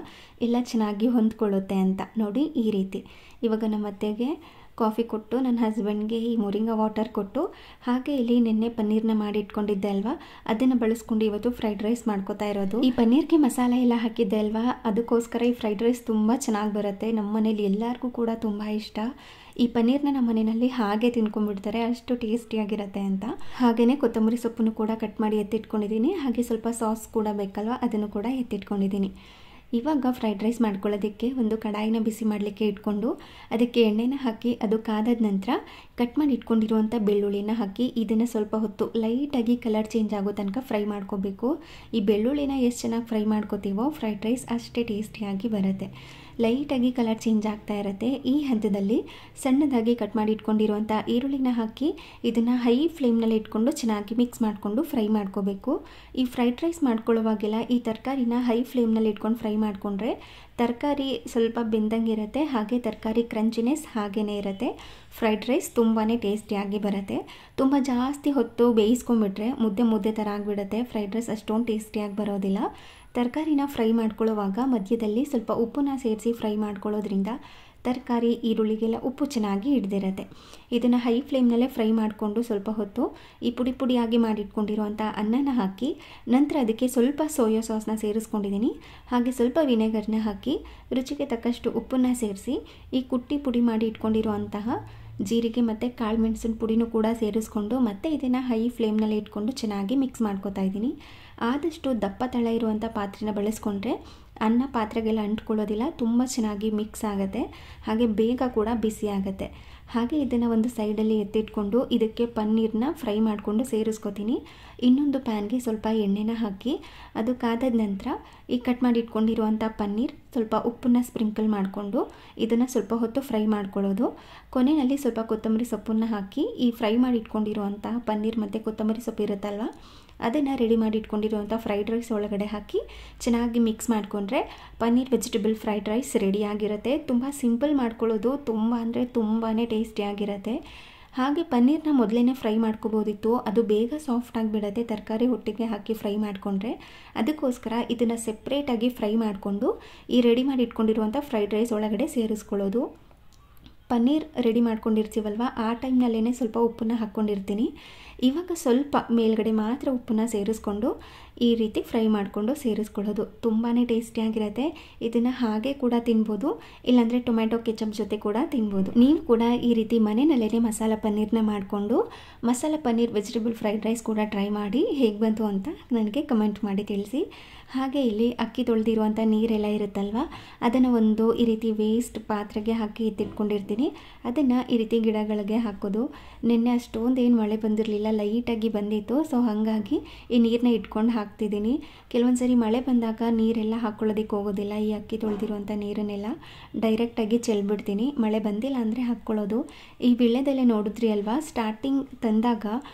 ಎಲ್ಲ ಚೆನ್ನಾಗಿ ಹೊಂದ್ಕೊಳ್ಳುತ್ತೆ ಅಂತ. ನೋಡಿ ಈ ರೀತಿ. ಇವಾಗ ನಮ್ಮ ಅತ್ತೆಗೆ ಕಾಫಿ ಕೊಟ್ಟು ನನ್ನ ಹಸ್ಬೆಂಡ್ಗೆ ಈ ಮೊರಿಂಗಾ ವಾಟರ್ ಕೊಟ್ಟು ಹಾಗೆ ಇಲ್ಲಿ ನೆನ್ನೆ ಪನ್ನೀರ್ನ ಮಾಡಿ ಇಟ್ಕೊಂಡಿದ್ದೆ ಅಲ್ವಾ, ಅದನ್ನು ಬಳಸ್ಕೊಂಡು ಇವತ್ತು ಫ್ರೈಡ್ ರೈಸ್ ಮಾಡ್ಕೋತಾ ಇರೋದು. ಈ ಪನ್ನೀರ್ಗೆ ಮಸಾಲೆ ಎಲ್ಲ ಹಾಕಿದ್ದೆ ಅಲ್ವಾ, ಅದಕ್ಕೋಸ್ಕರ ಈ ಫ್ರೈಡ್ ರೈಸ್ ತುಂಬ ಚೆನ್ನಾಗಿ ಬರುತ್ತೆ. ನಮ್ಮ ಮನೇಲಿ ಎಲ್ಲರಿಗೂ ಕೂಡ ತುಂಬ ಇಷ್ಟ. ಈ ಪನ್ನೀರ್ನ ನಮ್ಮ ಮನೆಯಲ್ಲಿ ಹಾಗೆ ತಿನ್ಕೊಂಡ್ಬಿಡ್ತಾರೆ, ಅಷ್ಟು ಟೇಸ್ಟಿಯಾಗಿರುತ್ತೆ ಅಂತ. ಹಾಗೆಯೇ ಕೊತ್ತಂಬರಿ ಸೊಪ್ಪನ್ನು ಕೂಡ ಕಟ್ ಮಾಡಿ ಎತ್ತಿಟ್ಕೊಂಡಿದ್ದೀನಿ. ಹಾಗೆ ಸ್ವಲ್ಪ ಸಾಸ್ ಕೂಡ ಬೇಕಲ್ವ, ಅದನ್ನು ಕೂಡ ಎತ್ತಿಟ್ಕೊಂಡಿದ್ದೀನಿ. ಇವಾಗ ಫ್ರೈಡ್ ರೈಸ್ ಮಾಡ್ಕೊಳ್ಳೋದಕ್ಕೆ ಒಂದು ಕಡಾಯಿನ ಬಿಸಿ ಮಾಡಲಿಕ್ಕೆ ಇಟ್ಕೊಂಡು ಅದಕ್ಕೆ ಎಣ್ಣೆನ ಹಾಕಿ ಅದು ಕಾದಾದ ನಂತರ ಕಟ್ ಮಾಡಿ ಇಟ್ಕೊಂಡಿರುವಂಥ ಬೆಳ್ಳುಳ್ಳಿನ ಹಾಕಿ ಇದನ್ನು ಸ್ವಲ್ಪ ಹೊತ್ತು ಲೈಟಾಗಿ ಕಲರ್ ಚೇಂಜ್ ಆಗೋ ತನಕ ಫ್ರೈ ಮಾಡ್ಕೋಬೇಕು. ಈ ಬೆಳ್ಳುಳ್ಳಿನ ಎಷ್ಟು ಚೆನ್ನಾಗಿ ಫ್ರೈ ಮಾಡ್ಕೋತೀವೋ ಫ್ರೈಡ್ ರೈಸ್ ಅಷ್ಟೇ ಟೇಸ್ಟಿಯಾಗಿ ಬರುತ್ತೆ. ಲೈಟಾಗಿ ಕಲರ್ ಚೇಂಜ್ ಆಗ್ತಾ ಇರುತ್ತೆ. ಈ ಹಂತದಲ್ಲಿ ಸಣ್ಣದಾಗಿ ಕಟ್ ಮಾಡಿ ಇಟ್ಕೊಂಡಿರುವಂಥ ಈರುಳ್ಳಿನ ಹಾಕಿ ಇದನ್ನು ಹೈ ಫ್ಲೇಮ್ನಲ್ಲಿ ಇಟ್ಕೊಂಡು ಚೆನ್ನಾಗಿ ಮಿಕ್ಸ್ ಮಾಡಿಕೊಂಡು ಫ್ರೈ ಮಾಡ್ಕೋಬೇಕು. ಈ ಫ್ರೈಡ್ ರೈಸ್ ಮಾಡ್ಕೊಳ್ಳುವಾಗೆಲ್ಲ ಈ ತರಕಾರಿನ ಹೈ ಫ್ಲೇಮ್ನಲ್ಲಿ ಇಟ್ಕೊಂಡು ಫ್ರೈ ಮಾಡಿಕೊಂಡ್ರೆ ತರಕಾರಿ ಸ್ವಲ್ಪ ಬೆಂದಂಗಿರುತ್ತೆ, ಹಾಗೆ ತರಕಾರಿ ಕ್ರಂಚಿನೆಸ್ ಹಾಗೇ ಇರುತ್ತೆ. ಫ್ರೈಡ್ ರೈಸ್ ತುಂಬಾ ಟೇಸ್ಟಿಯಾಗಿ ಬರುತ್ತೆ. ತುಂಬ ಜಾಸ್ತಿ ಹೊತ್ತು ಬೇಯಿಸ್ಕೊಂಡ್ಬಿಟ್ರೆ ಮುದ್ದೆ ಥರ ಆಗಿಬಿಡುತ್ತೆ. ಫ್ರೈಡ್ ರೈಸ್ ಅಷ್ಟೊಂದು ಟೇಸ್ಟಿಯಾಗಿ ಬರೋದಿಲ್ಲ. ತರಕಾರಿನ ಫ್ರೈ ಮಾಡ್ಕೊಳ್ಳುವಾಗ ಮಧ್ಯದಲ್ಲಿ ಸ್ವಲ್ಪ ಉಪ್ಪನ್ನ ಸೇರಿಸಿ ಫ್ರೈ ಮಾಡ್ಕೊಳ್ಳೋದ್ರಿಂದ ತರಕಾರಿ ಈರುಳ್ಳಿಗೆಲ್ಲ ಉಪ್ಪು ಚೆನ್ನಾಗಿ ಹಿಡ್ದಿರುತ್ತೆ. ಇದನ್ನು ಹೈ ಫ್ಲೇಮ್ನಲ್ಲೇ ಫ್ರೈ ಮಾಡಿಕೊಂಡು ಸ್ವಲ್ಪ ಹೊತ್ತು ಈ ಪುಡಿಯಾಗಿ ಮಾಡಿಟ್ಕೊಂಡಿರುವಂಥ ಅನ್ನನ ಹಾಕಿ ನಂತರ ಅದಕ್ಕೆ ಸ್ವಲ್ಪ ಸೋಯಾ ಸಾಸ್ನ ಸೇರಿಸ್ಕೊಂಡಿದ್ದೀನಿ. ಹಾಗೆ ಸ್ವಲ್ಪ ವಿನೆಗರ್ನ ಹಾಕಿ ರುಚಿಗೆ ತಕ್ಕಷ್ಟು ಉಪ್ಪನ್ನು ಸೇರಿಸಿ ಈ ಪುಡಿ ಮಾಡಿ ಇಟ್ಕೊಂಡಿರುವಂತಹ ಜೀರಿಗೆ ಮತ್ತು ಕಾಳು ಮೆಣಸಿನ ಪುಡಿನೂ ಕೂಡ ಸೇರಿಸ್ಕೊಂಡು ಮತ್ತೆ ಇದನ್ನು ಹೈ ಫ್ಲೇಮ್ನಲ್ಲಿ ಇಟ್ಕೊಂಡು ಚೆನ್ನಾಗಿ ಮಿಕ್ಸ್ ಮಾಡ್ಕೊತಾ ಇದ್ದೀನಿ. ಆದಷ್ಟು ದಪ್ಪ ತಳ ಇರುವಂಥ ಪಾತ್ರೆನ ಬಳಸ್ಕೊಂಡ್ರೆ ಅನ್ನ ಪಾತ್ರೆಗೆಲ್ಲ ಅಂಟ್ಕೊಳ್ಳೋದಿಲ್ಲ, ತುಂಬ ಚೆನ್ನಾಗಿ ಮಿಕ್ಸ್ ಆಗುತ್ತೆ, ಹಾಗೆ ಬೇಗ ಕೂಡ ಬಿಸಿ ಆಗುತ್ತೆ. ಹಾಗೆ ಇದನ್ನು ಒಂದು ಸೈಡಲ್ಲಿ ಎತ್ತಿಟ್ಕೊಂಡು ಇದಕ್ಕೆ ಪನ್ನೀರನ್ನ ಫ್ರೈ ಮಾಡಿಕೊಂಡು ಸೇರಿಸ್ಕೊತೀನಿ. ಇನ್ನೊಂದು ಪ್ಯಾನ್ಗೆ ಸ್ವಲ್ಪ ಎಣ್ಣೆನ ಹಾಕಿ ಅದು ಕಾದಾದ ನಂತರ ಈ ಕಟ್ ಮಾಡಿ ಇಟ್ಕೊಂಡಿರುವಂಥ ಪನ್ನೀರ್ ಸ್ವಲ್ಪ ಉಪ್ಪನ್ನ ಸ್ಪ್ರಿಂಕಲ್ ಮಾಡಿಕೊಂಡು ಇದನ್ನು ಸ್ವಲ್ಪ ಹೊತ್ತು ಫ್ರೈ ಮಾಡ್ಕೊಳ್ಳೋದು. ಕೊನೆಯಲ್ಲಿ ಸ್ವಲ್ಪ ಕೊತ್ತಂಬರಿ ಸೊಪ್ಪನ್ನು ಹಾಕಿ ಈ ಫ್ರೈ ಮಾಡಿ ಇಟ್ಕೊಂಡಿರುವಂಥ ಪನ್ನೀರ್ ಮತ್ತು ಕೊತ್ತಂಬರಿ ಸೊಪ್ಪು ಇರುತ್ತಲ್ವ ಅದನ್ನು ರೆಡಿ ಮಾಡಿ ಇಟ್ಕೊಂಡಿರುವಂಥ ಫ್ರೈಡ್ ರೈಸ್ ಒಳಗಡೆ ಹಾಕಿ ಚೆನ್ನಾಗಿ ಮಿಕ್ಸ್ ಮಾಡಿಕೊಂಡ್ರೆ ಪನ್ನೀರ್ ವೆಜಿಟೇಬಲ್ ಫ್ರೈಡ್ ರೈಸ್ ರೆಡಿಯಾಗಿರುತ್ತೆ. ತುಂಬ ಸಿಂಪಲ್ ಮಾಡ್ಕೊಳ್ಳೋದು, ತುಂಬ ಅಂದರೆ ತುಂಬಾ ಟೇಸ್ಟಿಯಾಗಿರುತ್ತೆ. ಹಾಗೆ ಪನ್ನೀರ್ನ ಮೊದಲೇ ಫ್ರೈ ಮಾಡ್ಕೋಬೋದಿತ್ತು, ಅದು ಬೇಗ ಸಾಫ್ಟ್ ಆಗಿಬಿಡುತ್ತೆ ತರಕಾರಿ ಒಟ್ಟಿಗೆ ಹಾಕಿ ಫ್ರೈ ಮಾಡಿಕೊಂಡ್ರೆ. ಅದಕ್ಕೋಸ್ಕರ ಇದನ್ನು ಸೆಪ್ರೇಟಾಗಿ ಫ್ರೈ ಮಾಡಿಕೊಂಡು ಈ ರೆಡಿ ಮಾಡಿ ಇಟ್ಕೊಂಡಿರುವಂಥ ಫ್ರೈಡ್ ರೈಸ್ ಒಳಗಡೆ ಸೇರಿಸ್ಕೊಳ್ಳೋದು. ಪನ್ನೀರ್ ರೆಡಿ ಮಾಡ್ಕೊಂಡಿರ್ತೀವಲ್ವ ಆ ಟೈಮ್ನಲ್ಲೇ ಸ್ವಲ್ಪ ಉಪ್ಪನ್ನ ಹಾಕ್ಕೊಂಡಿರ್ತೀನಿ. ಇವಾಗ ಸ್ವಲ್ಪ ಮೇಲ್ಗಡೆ ಮಾತ್ರ ಉಪ್ಪನ್ನ ಸೇರಿಸ್ಕೊಂಡು ಈ ರೀತಿ ಫ್ರೈ ಮಾಡಿಕೊಂಡು ಸೇರಿಸ್ಕೊಳ್ಳೋದು. ತುಂಬಾ ಟೇಸ್ಟಿಯಾಗಿರುತ್ತೆ. ಇದನ್ನು ಹಾಗೆ ಕೂಡ ತಿನ್ಬೋದು, ಇಲ್ಲಾಂದರೆ ಟೊಮೆಟೊ ಕೆಚಪ್ ಜೊತೆ ಕೂಡ ತಿನ್ಬೋದು. ನೀವು ಕೂಡ ಈ ರೀತಿ ಮನೆಯಲ್ಲೇ ಮಸಾಲ ಪನ್ನೀರ್ನ ಮಾಡಿಕೊಂಡು masala paneer vegetable fried rice ಕೂಡ ಟ್ರೈ ಮಾಡಿ ಹೇಗೆ ಬಂತು ಅಂತ ನನಗೆ ಕಮೆಂಟ್ ಮಾಡಿ ತಿಳಿಸಿ. ಹಾಗೆ ಇಲ್ಲಿ ಅಕ್ಕಿ ತೊಳೆದಿರುವಂಥ ನೀರೆಲ್ಲ ಇರುತ್ತಲ್ವ ಅದನ್ನು ಒಂದು ಈ ರೀತಿ ವೇಸ್ಟ್ ಪಾತ್ರೆಗೆ ಹಾಕಿ ಎತ್ತಿಟ್ಕೊಂಡಿರ್ತೀನಿ. ಅದನ್ನು ಈ ರೀತಿ ಗಿಡಗಳಿಗೆ ಹಾಕೋದು. ನಿನ್ನೆ ಅಷ್ಟೊಂದೇನು ಮಳೆ ಬಂದಿರಲಿಲ್ಲ, ಲೈಟಾಗಿ ಬಂದಿತ್ತು. ಸೊ ಹಾಗಾಗಿ ಈ ನೀರನ್ನ ಇಟ್ಕೊಂಡು ಹಾಕ್ತಿದ್ದೀನಿ. ಕೆಲವೊಂದು ಸರಿ ಮಳೆ ಬಂದಾಗ ನೀರೆಲ್ಲ ಹಾಕ್ಕೊಳ್ಳೋದಕ್ಕೆ ಹೋಗೋದಿಲ್ಲ. ಈ ಅಕ್ಕಿ ತೊಳೆದಿರುವಂಥ ನೀರನ್ನೆಲ್ಲ ಡೈರೆಕ್ಟಾಗಿ ಚೆಲ್ಬಿಡ್ತೀನಿ. ಮಳೆ ಬಂದಿಲ್ಲ ಅಂದರೆ ಹಾಕ್ಕೊಳ್ಳೋದು. ಈ ವೀಳ್ಯದೆಲೆ ನೋಡಿದ್ರಿ ಅಲ್ವಾ, ಸ್ಟಾರ್ಟಿಂಗ್ ತಂದಾಗ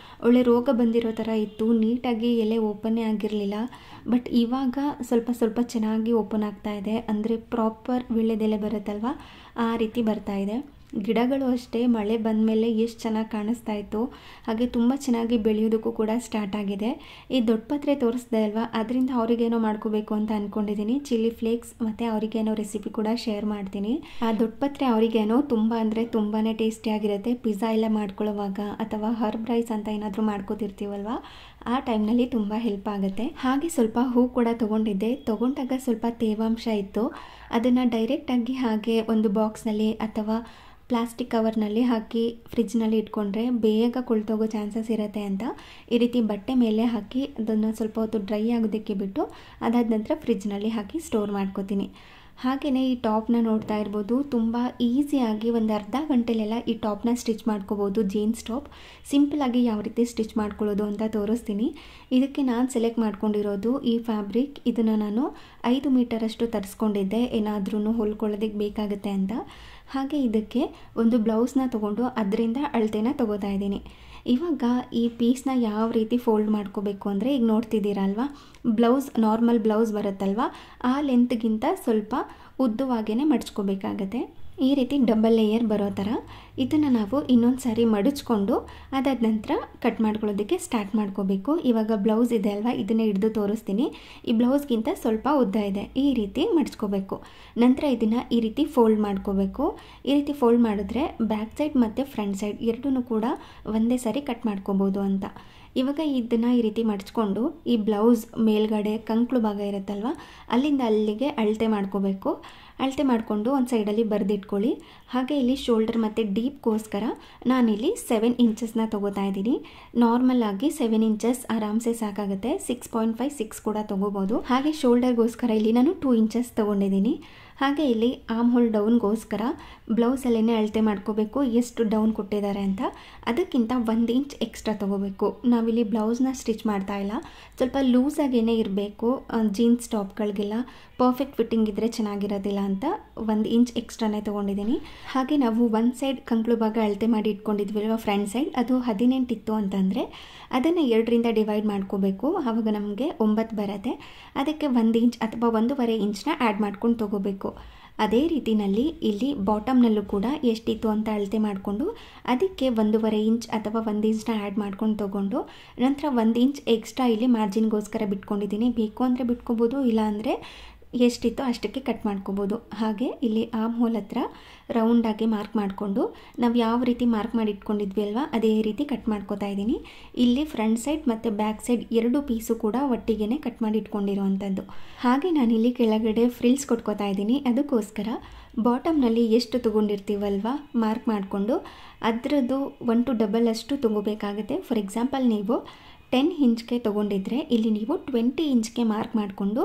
ಒಳ್ಳೆ ರೋಗ ಬಂದಿರೋ ಥರ ಇತ್ತು, ನೀಟಾಗಿ ಎಲೆ ಓಪನ್ನೇ ಆಗಿರಲಿಲ್ಲ. ಬಟ್ ಇವಾಗ ಸ್ವಲ್ಪ ಚೆನ್ನಾಗಿ ಓಪನ್ ಆಗ್ತಾ ಇದೆ, ಅಂದರೆ ಪ್ರಾಪರ್ ವೀಳ್ಯದೆಲೆ ಬರುತ್ತಲ್ವ ಆ ರೀತಿ ಬರ್ತಾ ಇದೆ. ಗಿಡಗಳು ಅಷ್ಟೇ ಮಳೆ ಬಂದ ಮೇಲೆ ಎಷ್ಟು ಚೆನ್ನಾಗಿ ಕಾಣಿಸ್ತಾ ಇತ್ತು, ಹಾಗೆ ತುಂಬ ಚೆನ್ನಾಗಿ ಬೆಳೆಯೋದಕ್ಕೂ ಕೂಡ ಸ್ಟಾರ್ಟ್ ಆಗಿದೆ. ಈ ದೊಡ್ಡ ಪತ್ರೆ ತೋರಿಸ್ದೆ ಅಲ್ವಾ, ಅದರಿಂದ ಅವರಿಗೇನೋ ಮಾಡ್ಕೋಬೇಕು ಅಂತ ಅಂದ್ಕೊಂಡಿದ್ದೀನಿ. ಚಿಲ್ಲಿ ಫ್ಲೇಕ್ಸ್ ಮತ್ತು ಅವರಿಗೇನೋ ರೆಸಿಪಿ ಕೂಡ ಶೇರ್ ಮಾಡ್ತೀನಿ. ಆ ದೊಡ್ಡ ಪತ್ರೆ ಅವರಿಗೇನೋ ತುಂಬ ಅಂದರೆ ತುಂಬಾ ಟೇಸ್ಟಿಯಾಗಿರುತ್ತೆ. ಪಿಜ್ಜಾ ಎಲ್ಲ ಮಾಡ್ಕೊಳ್ಳೋವಾಗ ಅಥವಾ ಹರ್ಬ್ ರೈಸ್ ಅಂತ ಏನಾದರೂ ಮಾಡ್ಕೋತಿರ್ತೀವಲ್ವ ಆ ಟೈಮ್ನಲ್ಲಿ ತುಂಬ ಹೆಲ್ಪ್ ಆಗುತ್ತೆ. ಹಾಗೆ ಸ್ವಲ್ಪ ಹೂ ಕೂಡ ತೊಗೊಂಡಾಗ ಸ್ವಲ್ಪ ತೇವಾಂಶ ಇತ್ತು. ಅದನ್ನು ಡೈರೆಕ್ಟಾಗಿ ಹಾಗೆ ಒಂದು ಬಾಕ್ಸ್ನಲ್ಲಿ ಅಥವಾ ಪ್ಲಾಸ್ಟಿಕ್ ಕವರ್ನಲ್ಲಿ ಹಾಕಿ ಫ್ರಿಜ್ನಲ್ಲಿ ಇಟ್ಕೊಂಡ್ರೆ ಬೇಗ ಕೊಳ್ತೋಗೋ ಚಾನ್ಸಸ್ ಇರುತ್ತೆ ಅಂತ ಈ ರೀತಿ ಬಟ್ಟೆ ಮೇಲೆ ಹಾಕಿ ಅದನ್ನು ಸ್ವಲ್ಪ ಹೊತ್ತು ಡ್ರೈ ಆಗೋದಕ್ಕೆ ಬಿಟ್ಟು ಅದಾದ ನಂತರ ಫ್ರಿಜ್ನಲ್ಲಿ ಹಾಕಿ ಸ್ಟೋರ್ ಮಾಡ್ಕೋತೀನಿ. ಹಾಗೆಯೇ ಈ ಟಾಪ್ನ ನೋಡ್ತಾ ಇರ್ಬೋದು, ತುಂಬ ಈಸಿಯಾಗಿ ಒಂದು ಅರ್ಧ ಗಂಟೆಲೆಲ್ಲ ಈ ಟಾಪ್ನ ಸ್ಟಿಚ್ ಮಾಡ್ಕೋಬೋದು. ಜೀನ್ಸ್ ಟಾಪ್ ಸಿಂಪಲಾಗಿ ಯಾವ ರೀತಿ ಸ್ಟಿಚ್ ಮಾಡ್ಕೊಳ್ಳೋದು ಅಂತ ತೋರಿಸ್ತೀನಿ. ಇದಕ್ಕೆ ನಾನು ಸೆಲೆಕ್ಟ್ ಮಾಡ್ಕೊಂಡಿರೋದು ಈ ಫ್ಯಾಬ್ರಿಕ್. ಇದನ್ನು ನಾನು 5 ಮೀಟರಷ್ಟು ತರಿಸ್ಕೊಂಡಿದ್ದೆ, ಏನಾದ್ರೂ ಹೊಲ್ಕೊಳ್ಳೋದಕ್ಕೆ ಬೇಕಾಗುತ್ತೆ ಅಂತ. ಹಾಗೆ ಇದಕ್ಕೆ ಒಂದು ಬ್ಲೌಸ್ನ ತೊಗೊಂಡು ಅದರಿಂದ ಅಳತೆನ ತೊಗೋತಾ ಇದ್ದೀನಿ. ಇವಾಗ ಈ ಪೀಸ್ನ ಯಾವ ರೀತಿ ಫೋಲ್ಡ್ ಮಾಡ್ಕೋಬೇಕು ಅಂದರೆ, ಈಗ ನೋಡ್ತಿದ್ದೀರಲ್ವ, ಬ್ಲೌಸ್ ನಾರ್ಮಲ್ ಬ್ಲೌಸ್ ಬರುತ್ತಲ್ವ ಆ ಲೆಂತ್ಗಿಂತ ಸ್ವಲ್ಪ ಉದ್ದವಾಗೇ ಮಡಚ್ಕೋಬೇಕಾಗತ್ತೆ. ಈ ರೀತಿ ಡಬಲ್ ಲೇಯರ್ ಬರೋ ಥರ ಇದನ್ನು ನಾವು ಇನ್ನೊಂದು ಸಾರಿ ಮಡಚ್ಕೊಂಡು ಅದಾದ ನಂತರ ಕಟ್ ಮಾಡ್ಕೊಳ್ಳೋದಕ್ಕೆ ಸ್ಟಾರ್ಟ್ ಮಾಡ್ಕೋಬೇಕು. ಇವಾಗ ಬ್ಲೌಸ್ ಇದೆ ಅಲ್ವಾ, ಇದನ್ನೇ ಹಿಡಿದು ತೋರಿಸ್ತೀನಿ. ಈ ಬ್ಲೌಸ್ಗಿಂತ ಸ್ವಲ್ಪ ಉದ್ದ ಇದೆ, ಈ ರೀತಿ ಮಡಚ್ಕೋಬೇಕು. ನಂತರ ಇದನ್ನು ಈ ರೀತಿ ಫೋಲ್ಡ್ ಮಾಡ್ಕೋಬೇಕು. ಈ ರೀತಿ ಫೋಲ್ಡ್ ಮಾಡಿದ್ರೆ ಬ್ಯಾಕ್ ಸೈಡ್ ಮತ್ತು ಫ್ರಂಟ್ ಸೈಡ್ ಎರಡೂ ಕೂಡ ಒಂದೇ ಸಾರಿ ಕಟ್ ಮಾಡ್ಕೋಬೋದು ಅಂತ. ಇವಾಗ ಇದನ್ನು ಈ ರೀತಿ ಮಡಚ್ಕೊಂಡು ಈ ಬ್ಲೌಸ್ ಮೇಲ್ಗಡೆ ಕಂಕ್ಳು ಭಾಗ ಇರುತ್ತಲ್ವ ಅಲ್ಲಿಂದ ಅಲ್ಲಿಗೆ ಅಳತೆ ಮಾಡ್ಕೋಬೇಕು. ಅಳತೆ ಮಾಡಿಕೊಂಡು ಒಂದು ಸೈಡಲ್ಲಿ ಬರೆದಿಟ್ಕೊಳ್ಳಿ. ಹಾಗೆ ಇಲ್ಲಿ ಶೋಲ್ಡರ್ ಮತ್ತು ಡೀಪ್ಗೋಸ್ಕರ ನಾನಿಲ್ಲಿ 7 ಇಂಚಸ್ನ ತೊಗೋತಾ ಇದ್ದೀನಿ. ನಾರ್ಮಲ್ ಆಗಿ 7 ಇಂಚಸ್ ಆರಾಮ್ಸೆ ಸಾಕಾಗುತ್ತೆ. 6.5 6 ಕೂಡ ತೊಗೋಬೋದು. ಹಾಗೆ ಶೋಲ್ಡರ್ಗೋಸ್ಕರ ಇಲ್ಲಿ ನಾನು 2 ಇಂಚಸ್ ತೊಗೊಂಡಿದ್ದೀನಿ. ಹಾಗೆ ಇಲ್ಲಿ ಆರ್ಮ್ ಹೋಲ್ ಡೌನ್ಗೋಸ್ಕರ ಬ್ಲೌಸಲ್ಲೇ ಅಳತೆ ಮಾಡ್ಕೋಬೇಕು ಎಷ್ಟು ಡೌನ್ ಕೊಟ್ಟಿದ್ದಾರೆ ಅಂತ. ಅದಕ್ಕಿಂತ 1 ಇಂಚ್ ಎಕ್ಸ್ಟ್ರಾ ತೊಗೋಬೇಕು. ನಾವಿಲ್ಲಿ ಬ್ಲೌಸ್ನ ಸ್ಟಿಚ್ ಮಾಡ್ತಾ ಇಲ್ಲ, ಸ್ವಲ್ಪ ಲೂಸಾಗೇ ಇರಬೇಕು. ಜೀನ್ಸ್ ಟಾಪ್ಗಳಿಗೆಲ್ಲ ಪರ್ಫೆಕ್ಟ್ ಫಿಟ್ಟಿಂಗ್ ಇದ್ದರೆ ಚೆನ್ನಾಗಿರೋದಿಲ್ಲ ಅಂತ 1 ಇಂಚ್ ಎಕ್ಸ್ಟ್ರಾನೇ ತೊಗೊಂಡಿದ್ದೀನಿ. ಹಾಗೆ ನಾವು ಒಂದು ಸೈಡ್ ಕಂಕ್ಳು ಭಾಗ ಅಳತೆ ಮಾಡಿ ಇಟ್ಕೊಂಡಿದ್ವಿಲ್ವ ಫ್ರಂಟ್ ಸೈಡ್, ಅದು 18 ಇತ್ತು ಅಂತಂದರೆ ಅದನ್ನು 2ರಿಂದ ಡಿವೈಡ್ ಮಾಡ್ಕೋಬೇಕು. ಆವಾಗ ನಮಗೆ 9 ಬರುತ್ತೆ. ಅದಕ್ಕೆ 1 ಇಂಚ್ ಅಥವಾ 1.5 ಇಂಚನ್ನ ಆ್ಯಡ್ ಮಾಡ್ಕೊಂಡು ತೊಗೋಬೇಕು. ಅದೇ ರೀತಿಯಲ್ಲಿ ಇಲ್ಲಿ ಬಾಟಮ್ನಲ್ಲೂ ಕೂಡ ಎಷ್ಟಿತ್ತು ಅಂತ ಅಳತೆ ಮಾಡಿಕೊಂಡು ಅದಕ್ಕೆ 1.5 ಇಂಚ್ ಅಥವಾ 1 ಇಂಚನ್ನ ಆ್ಯಡ್ ಮಾಡ್ಕೊಂಡು ತೊಗೊಂಡು ನಂತರ 1 ಇಂಚ್ ಎಕ್ಸ್ಟ್ರಾ ಇಲ್ಲಿ ಮಾರ್ಜಿನ್ಗೋಸ್ಕರ ಬಿಟ್ಕೊಂಡಿದ್ದೀನಿ. ಬೇಕು ಅಂದರೆ ಬಿಟ್ಕೋಬೋದು, ಇಲ್ಲ ಅಂದರೆ ಎಷ್ಟಿತ್ತು ಅಷ್ಟಕ್ಕೆ ಕಟ್ ಮಾಡ್ಕೋಬೋದು. ಹಾಗೆ ಇಲ್ಲಿ ಆರ್ಮ್ ಹೋಲ್ ಹತ್ರ ರೌಂಡಾಗಿ ಮಾರ್ಕ್ ಮಾಡಿಕೊಂಡು ನಾವು ಯಾವ ರೀತಿ ಮಾರ್ಕ್ ಮಾಡಿ ಇಟ್ಕೊಂಡಿದ್ವಿ ಅಲ್ವಾ ಅದೇ ರೀತಿ ಕಟ್ ಮಾಡ್ಕೋತಾ ಇದ್ದೀನಿ. ಇಲ್ಲಿ ಫ್ರಂಟ್ ಸೈಡ್ ಮತ್ತು ಬ್ಯಾಕ್ ಸೈಡ್ 2 ಪೀಸು ಕೂಡ ಒಟ್ಟಿಗೆ ಕಟ್ ಮಾಡಿ ಇಟ್ಕೊಂಡಿರುವಂಥದ್ದು. ಹಾಗೆ ನಾನಿಲ್ಲಿ ಕೆಳಗಡೆ ಫ್ರಿಲ್ಸ್ ಕೊಟ್ಕೋತಾ ಇದ್ದೀನಿ. ಅದಕ್ಕೋಸ್ಕರ ಬಾಟಮ್ನಲ್ಲಿ ಎಷ್ಟು ತೊಗೊಂಡಿರ್ತೀವಲ್ವ ಮಾರ್ಕ್ ಮಾಡಿಕೊಂಡು ಅದರದ್ದು 1 to double ಅಷ್ಟು ತೊಗೋಬೇಕಾಗುತ್ತೆ. ಫಾರ್ ಎಕ್ಸಾಂಪಲ್ ನೀವು 10 ಇಂಚ್ಗೆ ತೊಗೊಂಡಿದ್ರೆ ಇಲ್ಲಿ ನೀವು 20 ಇಂಚ್ಗೆ ಮಾರ್ಕ್ ಮಾಡಿಕೊಂಡು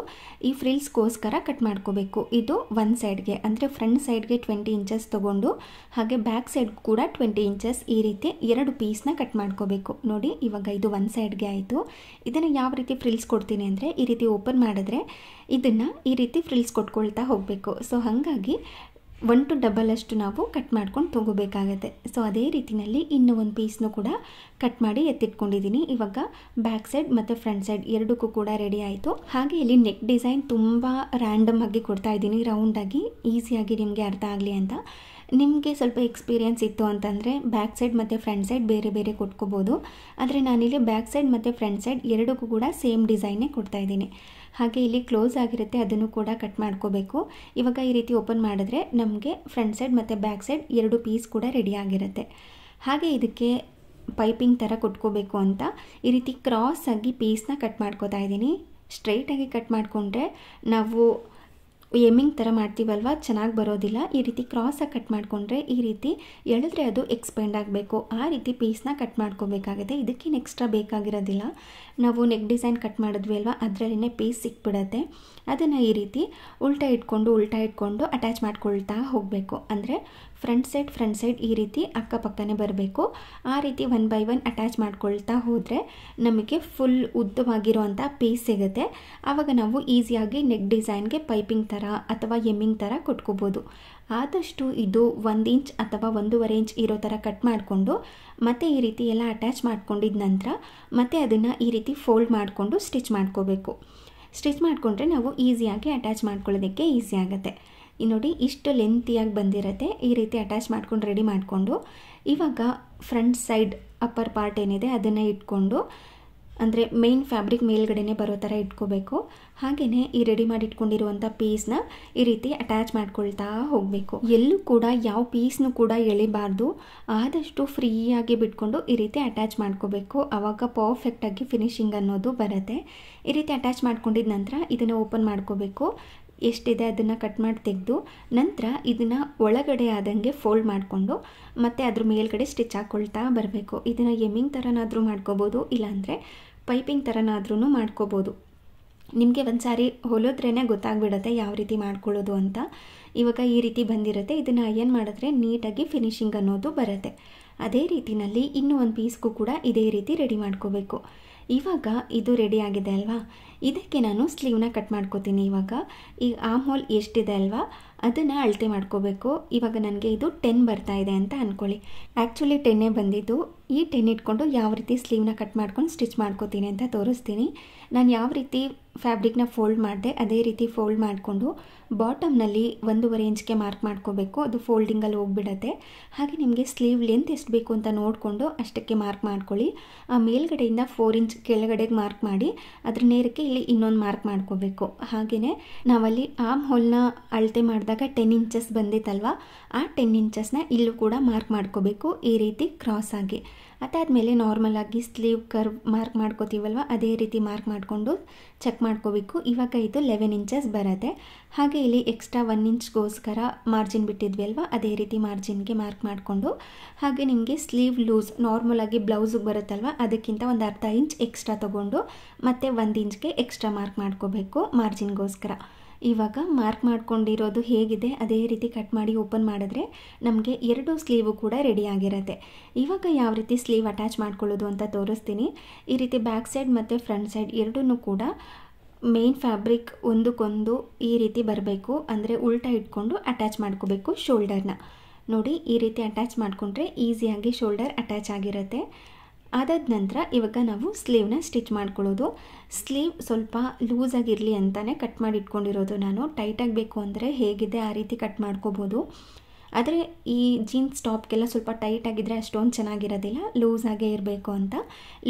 ಈ ಫ್ರಿಲ್ಸ್ಗೋಸ್ಕರ ಕಟ್ ಮಾಡ್ಕೋಬೇಕು. ಇದು ಒಂದು ಸೈಡ್ಗೆ ಅಂದರೆ ಫ್ರಂಟ್ ಸೈಡ್ಗೆ 20 ಇಂಚಸ್ ತೊಗೊಂಡು ಹಾಗೆ ಬ್ಯಾಕ್ ಸೈಡ್ ಕೂಡ 20 ಇಂಚಸ್ ಈ ರೀತಿ 2 ಪೀಸ್ನ ಕಟ್ ಮಾಡ್ಕೋಬೇಕು. ನೋಡಿ ಇವಾಗ ಇದು ಒಂದು ಸೈಡ್ಗೆ ಆಯಿತು. ಇದನ್ನು ಯಾವ ರೀತಿ ಫ್ರಿಲ್ಸ್ ಕೊಡ್ತೀನಿ ಅಂದರೆ ಈ ರೀತಿ ಓಪನ್ ಮಾಡಿದ್ರೆ ಇದನ್ನು ಈ ರೀತಿ ಫ್ರಿಲ್ಸ್ ಕೊಟ್ಕೊಳ್ತಾ ಹೋಗಬೇಕು. ಸೊ ಹಾಗಾಗಿ 1 to double ಅಷ್ಟು ನಾವು ಕಟ್ ಮಾಡ್ಕೊಂಡು ತೊಗೋಬೇಕಾಗತ್ತೆ. ಸೊ ಅದೇ ರೀತಿಯಲ್ಲಿ ಇನ್ನೂ ಒಂದು ಪೀಸ್ನು ಕೂಡ ಕಟ್ ಮಾಡಿ ಎತ್ತಿಟ್ಕೊಂಡಿದ್ದೀನಿ. ಇವಾಗ ಬ್ಯಾಕ್ ಸೈಡ್ ಮತ್ತು ಫ್ರಂಟ್ ಸೈಡ್ ಎರಡಕ್ಕೂ ಕೂಡ ರೆಡಿ ಆಯಿತು. ಹಾಗೆ ಇಲ್ಲಿ ನೆಕ್ ಡಿಸೈನ್ ತುಂಬ ರ್ಯಾಂಡಮ್ ಆಗಿ ಕೊಡ್ತಾ ಇದ್ದೀನಿ, ರೌಂಡಾಗಿ ಈಸಿಯಾಗಿ ನಿಮಗೆ ಅರ್ಥ ಆಗಲಿ ಅಂತ. ನಿಮಗೆ ಸ್ವಲ್ಪ ಎಕ್ಸ್ಪೀರಿಯೆನ್ಸ್ ಇತ್ತು ಅಂತಂದರೆ ಬ್ಯಾಕ್ ಸೈಡ್ ಮತ್ತು ಫ್ರಂಟ್ ಸೈಡ್ ಬೇರೆ ಬೇರೆ ಕೊಟ್ಕೋಬೋದು. ಆದರೆ ನಾನಿಲ್ಲಿ ಬ್ಯಾಕ್ ಸೈಡ್ ಮತ್ತು ಫ್ರಂಟ್ ಸೈಡ್ ಎರಡಕ್ಕೂ ಕೂಡ ಸೇಮ್ ಡಿಸೈನ್ನೇ ಕೊಡ್ತಾಯಿದ್ದೀನಿ. ಹಾಗೆ ಇಲ್ಲಿ ಕ್ಲೋಸ್ ಆಗಿರುತ್ತೆ, ಅದನ್ನು ಕೂಡ ಕಟ್ ಮಾಡ್ಕೋಬೇಕು. ಇವಾಗ ಈ ರೀತಿ ಓಪನ್ ಮಾಡಿದ್ರೆ ನಮಗೆ ಫ್ರಂಟ್ ಸೈಡ್ ಮತ್ತು ಬ್ಯಾಕ್ ಸೈಡ್ 2 ಪೀಸ್ ಕೂಡ ರೆಡಿ ಆಗಿರುತ್ತೆ. ಹಾಗೆ ಇದಕ್ಕೆ ಪೈಪಿಂಗ್ ಥರ ಕೊಟ್ಕೋಬೇಕು ಅಂತ ಈ ರೀತಿ ಕ್ರಾಸ್ ಆಗಿ ಪೀಸ್ನ ಕಟ್ ಮಾಡ್ಕೋತಾ ಇದ್ದೀನಿ. ಸ್ಟ್ರೈಟಾಗಿ ಕಟ್ ಮಾಡಿಕೊಂಡ್ರೆ ನಾವು ಎಮ್ಮಿಂಗ್ ಥರ ಮಾಡ್ತೀವಲ್ವ ಚೆನ್ನಾಗಿ ಬರೋದಿಲ್ಲ. ಈ ರೀತಿ ಕ್ರಾಸಾಗಿ ಕಟ್ ಮಾಡಿಕೊಂಡ್ರೆ ಈ ರೀತಿ ಎಳೆದ್ರೆ ಅದು ಎಕ್ಸ್ಪೆಂಡ್ ಆಗಬೇಕು. ಆ ರೀತಿ ಪೀಸ್ನ ಕಟ್ ಮಾಡ್ಕೋಬೇಕಾಗುತ್ತೆ. ಇದಕ್ಕೇನು ಎಕ್ಸ್ಟ್ರಾ ಬೇಕಾಗಿರೋದಿಲ್ಲ. ನಾವು ನೆಕ್ ಡಿಸೈನ್ ಕಟ್ ಮಾಡಿದ್ವಿ ಅಲ್ವಾ ಅದರಲ್ಲೇ ಪೀಸ್ ಸಿಕ್ಬಿಡುತ್ತೆ. ಅದನ್ನು ಈ ರೀತಿ ಉಲ್ಟಾ ಇಟ್ಕೊಂಡು ಅಟ್ಯಾಚ್ ಮಾಡ್ಕೊಳ್ತಾ ಹೋಗಬೇಕು. ಅಂದರೆ ಫ್ರಂಟ್ ಸೈಡ್ ಈ ರೀತಿ ಅಕ್ಕಪಕ್ಕನೇ ಬರಬೇಕು. ಆ ರೀತಿ 1 by 1 ಅಟ್ಯಾಚ್ ಮಾಡ್ಕೊಳ್ತಾ ಹೋದರೆ ನಮಗೆ ಫುಲ್ ಉದ್ದವಾಗಿರುವಂಥ ಪೀಸ್ ಸಿಗುತ್ತೆ. ಆವಾಗ ನಾವು ಈಸಿಯಾಗಿ ನೆಕ್ ಡಿಸೈನ್ಗೆ ಪೈಪಿಂಗ್ ಥರ ಅಥವಾ ಎಮ್ಮಿಂಗ್ ಥರ ಕೊಟ್ಕೋಬೋದು. ಆದಷ್ಟು ಇದು 1 ಇಂಚ್ ಅಥವಾ 1.5 ಇಂಚ್ ಇರೋ ಥರ ಕಟ್ ಮಾಡಿಕೊಂಡು ಮತ್ತೆ ಈ ರೀತಿ ಎಲ್ಲ ಅಟ್ಯಾಚ್ ಮಾಡ್ಕೊಂಡಿದ್ದ ನಂತರ ಮತ್ತೆ ಅದನ್ನು ಈ ರೀತಿ ಫೋಲ್ಡ್ ಮಾಡಿಕೊಂಡು ಸ್ಟಿಚ್ ಮಾಡ್ಕೋಬೇಕು. ಸ್ಟಿಚ್ ಮಾಡಿಕೊಂಡ್ರೆ ನಾವು ಈಸಿಯಾಗಿ ಅಟ್ಯಾಚ್ ಮಾಡ್ಕೊಳ್ಳೋದಕ್ಕೆ ಈಸಿ ಆಗುತ್ತೆ. ನೋಡಿ ಇಷ್ಟು ಲೆಂತಿಯಾಗಿ ಬಂದಿರುತ್ತೆ. ಈ ರೀತಿ ಅಟ್ಯಾಚ್ ಮಾಡ್ಕೊಂಡು ರೆಡಿ ಮಾಡಿಕೊಂಡು ಇವಾಗ ಫ್ರಂಟ್ ಸೈಡ್ ಅಪ್ಪರ್ ಪಾರ್ಟ್ ಏನಿದೆ ಅದನ್ನು ಇಟ್ಕೊಂಡು ಅಂದರೆ ಮೇನ್ ಫ್ಯಾಬ್ರಿಕ್ ಮೇಲ್ಗಡೆನೇ ಬರೋ ಥರ ಇಟ್ಕೋಬೇಕು. ಹಾಗೆಯೇ ಈ ರೆಡಿ ಮಾಡಿ ಇಟ್ಕೊಂಡಿರುವಂಥ ಪೀಸ್ನ ಈ ರೀತಿ ಅಟ್ಯಾಚ್ ಮಾಡ್ಕೊಳ್ತಾ ಹೋಗಬೇಕು. ಎಲ್ಲೂ ಕೂಡ ಯಾವ ಪೀಸ್ನು ಕೂಡ ಎಳಿಬಾರ್ದು. ಆದಷ್ಟು ಫ್ರೀಯಾಗಿ ಬಿಟ್ಕೊಂಡು ಈ ರೀತಿ ಅಟ್ಯಾಚ್ ಮಾಡ್ಕೋಬೇಕು. ಆವಾಗ ಪರ್ಫೆಕ್ಟಾಗಿ ಫಿನಿಶಿಂಗ್ ಅನ್ನೋದು ಬರುತ್ತೆ. ಈ ರೀತಿ ಅಟ್ಯಾಚ್ ಮಾಡ್ಕೊಂಡಿದ ನಂತರ ಇದನ್ನು ಓಪನ್ ಮಾಡ್ಕೋಬೇಕು. ಎಷ್ಟಿದೆ ಅದನ್ನು ಕಟ್ ಮಾಡಿ ತೆಗೆದು ನಂತರ ಇದನ್ನು ಒಳಗಡೆ ಆದಂಗೆ ಫೋಲ್ಡ್ ಮಾಡಿಕೊಂಡು ಮತ್ತು ಅದ್ರ ಮೇಲ್ಗಡೆ ಸ್ಟಿಚ್ ಹಾಕ್ಕೊಳ್ತಾ ಬರಬೇಕು. ಇದನ್ನು ಎಮ್ಮಿಂಗ್ ಥರನಾದರೂ ಮಾಡ್ಕೋಬೋದು, ಇಲ್ಲಾಂದರೆ ಪೈಪಿಂಗ್ ಥರನಾದ್ರೂ ಮಾಡ್ಕೋಬೋದು. ನಿಮಗೆ ಒಂದು ಸಾರಿ ಹೊಲಿದ್ರೇ ಗೊತ್ತಾಗ್ಬಿಡುತ್ತೆ ಯಾವ ರೀತಿ ಮಾಡ್ಕೊಳ್ಳೋದು ಅಂತ. ಇವಾಗ ಈ ರೀತಿ ಬಂದಿರುತ್ತೆ. ಇದನ್ನು ಅಯನ್ ಮಾಡಿದ್ರೆ ನೀಟಾಗಿ ಫಿನಿಶಿಂಗ್ ಅನ್ನೋದು ಬರುತ್ತೆ. ಅದೇ ರೀತಿಯಲ್ಲಿ ಇನ್ನೂ ಒಂದು ಪೀಸ್ಗೂ ಕೂಡ ಇದೇ ರೀತಿ ರೆಡಿ ಮಾಡ್ಕೋಬೇಕು. ಇವಾಗ ಇದು ರೆಡಿ ಆಗಿದೆ ಅಲ್ವಾ, ಇದಕ್ಕೆ ನಾನು ಸ್ಲೀವ್ನ ಕಟ್ ಮಾಡ್ಕೋತೀನಿ. ಇವಾಗ ಈ ಆರ್ಮ್ ಹೋಲ್ ಎಷ್ಟಿದೆ ಅಲ್ವಾ ಅದನ್ನು ಅಳತೆ ಮಾಡ್ಕೋಬೇಕು. ಇವಾಗ ನನಗೆ ಇದು 10 ಬರ್ತಾ ಇದೆ ಅಂತ ಅಂದ್ಕೊಳ್ಳಿ. ಆ್ಯಕ್ಚುಲಿ 10 ಬಂದಿದ್ದು. ಈ 10 ಇಟ್ಕೊಂಡು ಯಾವ ರೀತಿ ಸ್ಲೀವ್ನ ಕಟ್ ಮಾಡ್ಕೊಂಡು ಸ್ಟಿಚ್ ಮಾಡ್ಕೋತೀನಿ ಅಂತ ತೋರಿಸ್ತೀನಿ. ನಾನು ಯಾವ ರೀತಿ ಫ್ಯಾಬ್ರಿಕ್ನ ಫೋಲ್ಡ್ ಮಾಡಿದೆ ಅದೇ ರೀತಿ ಫೋಲ್ಡ್ ಮಾಡಿಕೊಂಡು ಬಾಟಮ್ನಲ್ಲಿ 1.5 ಇಂಚ್ಗೆ ಮಾರ್ಕ್ ಮಾಡ್ಕೋಬೇಕು. ಅದು ಫೋಲ್ಡಿಂಗಲ್ಲಿ ಹೋಗ್ಬಿಡತ್ತೆ. ಹಾಗೆ ನಿಮಗೆ ಸ್ಲೀವ್ ಲೆಂತ್ ಎಷ್ಟು ಬೇಕು ಅಂತ ನೋಡಿಕೊಂಡು ಅಷ್ಟಕ್ಕೆ ಮಾರ್ಕ್ ಮಾಡ್ಕೊಳ್ಳಿ. ಆ ಮೇಲ್ಗಡೆಯಿಂದ 4 ಇಂಚ್ ಕೆಳಗಡೆಗೆ ಮಾರ್ಕ್ ಮಾಡಿ ಅದ್ರ ನೇರಕ್ಕೆ ಇಲ್ಲಿ ಇನ್ನೊಂದು ಮಾರ್ಕ್ ಮಾಡ್ಕೋಬೇಕು. ಹಾಗೆಯೇ ನಾವಲ್ಲಿ ಆರ್ಮ್ ಹೋಲ್ನ ಅಳತೆ ಮಾಡಿದಾಗ 10 ಇಂಚಸ್ ಬಂದಿತ್ತಲ್ವ, ಆ 10 ಇಂಚಸ್ನ ಇಲ್ಲೂ ಕೂಡ ಮಾರ್ಕ್ ಮಾಡ್ಕೋಬೇಕು ಈ ರೀತಿ ಕ್ರಾಸ್ ಆಗಿ. ಅದಾದಮೇಲೆ ನಾರ್ಮಲಾಗಿ ಸ್ಲೀವ್ ಕರ್ವ್ ಮಾರ್ಕ್ ಮಾಡ್ಕೋತೀವಲ್ವ ಅದೇ ರೀತಿ ಮಾರ್ಕ್ ಮಾಡಿಕೊಂಡು ಚೆಕ್ ಮಾಡ್ಕೋಬೇಕು. ಇವಾಗ ಇದು 11 ಇಂಚಸ್ ಬರುತ್ತೆ. ಹಾಗೆ ಇಲ್ಲಿ ಎಕ್ಸ್ಟ್ರಾ 1 ಇಂಚ್ಗೋಸ್ಕರ ಮಾರ್ಜಿನ್ ಬಿಟ್ಟಿದ್ವಿ ಅಲ್ವಾ ಅದೇ ರೀತಿ ಮಾರ್ಜಿನ್ಗೆ ಮಾರ್ಕ್ ಮಾಡಿಕೊಂಡು ಹಾಗೆ ನಿಮಗೆ ಸ್ಲೀವ್ ಲೂಸ್ ನಾರ್ಮಲಾಗಿ ಬ್ಲೌಸಿಗೆ ಬರುತ್ತಲ್ವ ಅದಕ್ಕಿಂತ ಒಂದು ಅರ್ಧ ಇಂಚ್ ಎಕ್ಸ್ಟ್ರಾ ತೊಗೊಂಡು ಮತ್ತೆ 1 ಇಂಚ್ಗೆ ಎಕ್ಸ್ಟ್ರಾ ಮಾರ್ಕ್ ಮಾಡ್ಕೋಬೇಕು ಮಾರ್ಜಿನ್ಗೋಸ್ಕರ. ಇವಾಗ ಮಾರ್ಕ್ ಮಾಡ್ಕೊಂಡಿರೋದು ಹೇಗಿದೆ ಅದೇ ರೀತಿ ಕಟ್ ಮಾಡಿ ಓಪನ್ ಮಾಡಿದ್ರೆ ನಮಗೆ 2 ಸ್ಲೀವು ಕೂಡ ರೆಡಿ ಆಗಿರುತ್ತೆ. ಇವಾಗ ಯಾವ ರೀತಿ ಸ್ಲೀವ್ ಅಟ್ಯಾಚ್ ಮಾಡ್ಕೊಳ್ಳೋದು ಅಂತ ತೋರಿಸ್ತೀನಿ. ಈ ರೀತಿ ಬ್ಯಾಕ್ ಸೈಡ್ ಮತ್ತು ಫ್ರಂಟ್ ಸೈಡ್ ಎರಡೂ ಕೂಡ ಮೇನ್ ಫ್ಯಾಬ್ರಿಕ್ ಒಂದಕ್ಕೊಂದು ಈ ರೀತಿ ಬರಬೇಕು, ಅಂದರೆ ಉಲ್ಟಾ ಇಟ್ಕೊಂಡು ಅಟ್ಯಾಚ್ ಮಾಡ್ಕೋಬೇಕು ಶೋಲ್ಡರ್ನ. ನೋಡಿ ಈ ರೀತಿ ಅಟ್ಯಾಚ್ ಮಾಡಿಕೊಂಡ್ರೆ ಈಸಿಯಾಗಿ ಶೋಲ್ಡರ್ ಅಟ್ಯಾಚ್ ಆಗಿರುತ್ತೆ. ಅದಾದ ನಂತರ ಇವಾಗ ನಾವು ಸ್ಲೀವ್ನ ಸ್ಟಿಚ್ ಮಾಡ್ಕೊಳ್ಳೋದು. ಸ್ಲೀವ್ ಸ್ವಲ್ಪ ಲೂಸಾಗಿರಲಿ ಅಂತಲೇ ಕಟ್ ಮಾಡಿ ಇಟ್ಕೊಂಡಿರೋದು ನಾನು. ಟೈಟಾಗಿ ಬೇಕು ಅಂದರೆ ಹೇಗಿದೆ ಆ ರೀತಿ ಕಟ್ ಮಾಡ್ಕೋಬೋದು. ಆದರೆ ಈ ಜೀನ್ಸ್ ಟಾಪ್ಗೆಲ್ಲ ಸ್ವಲ್ಪ ಟೈಟಾಗಿದ್ದರೆ ಅಷ್ಟೊಂದು ಚೆನ್ನಾಗಿರೋದಿಲ್ಲ, ಲೂಸಾಗೇ ಇರಬೇಕು ಅಂತ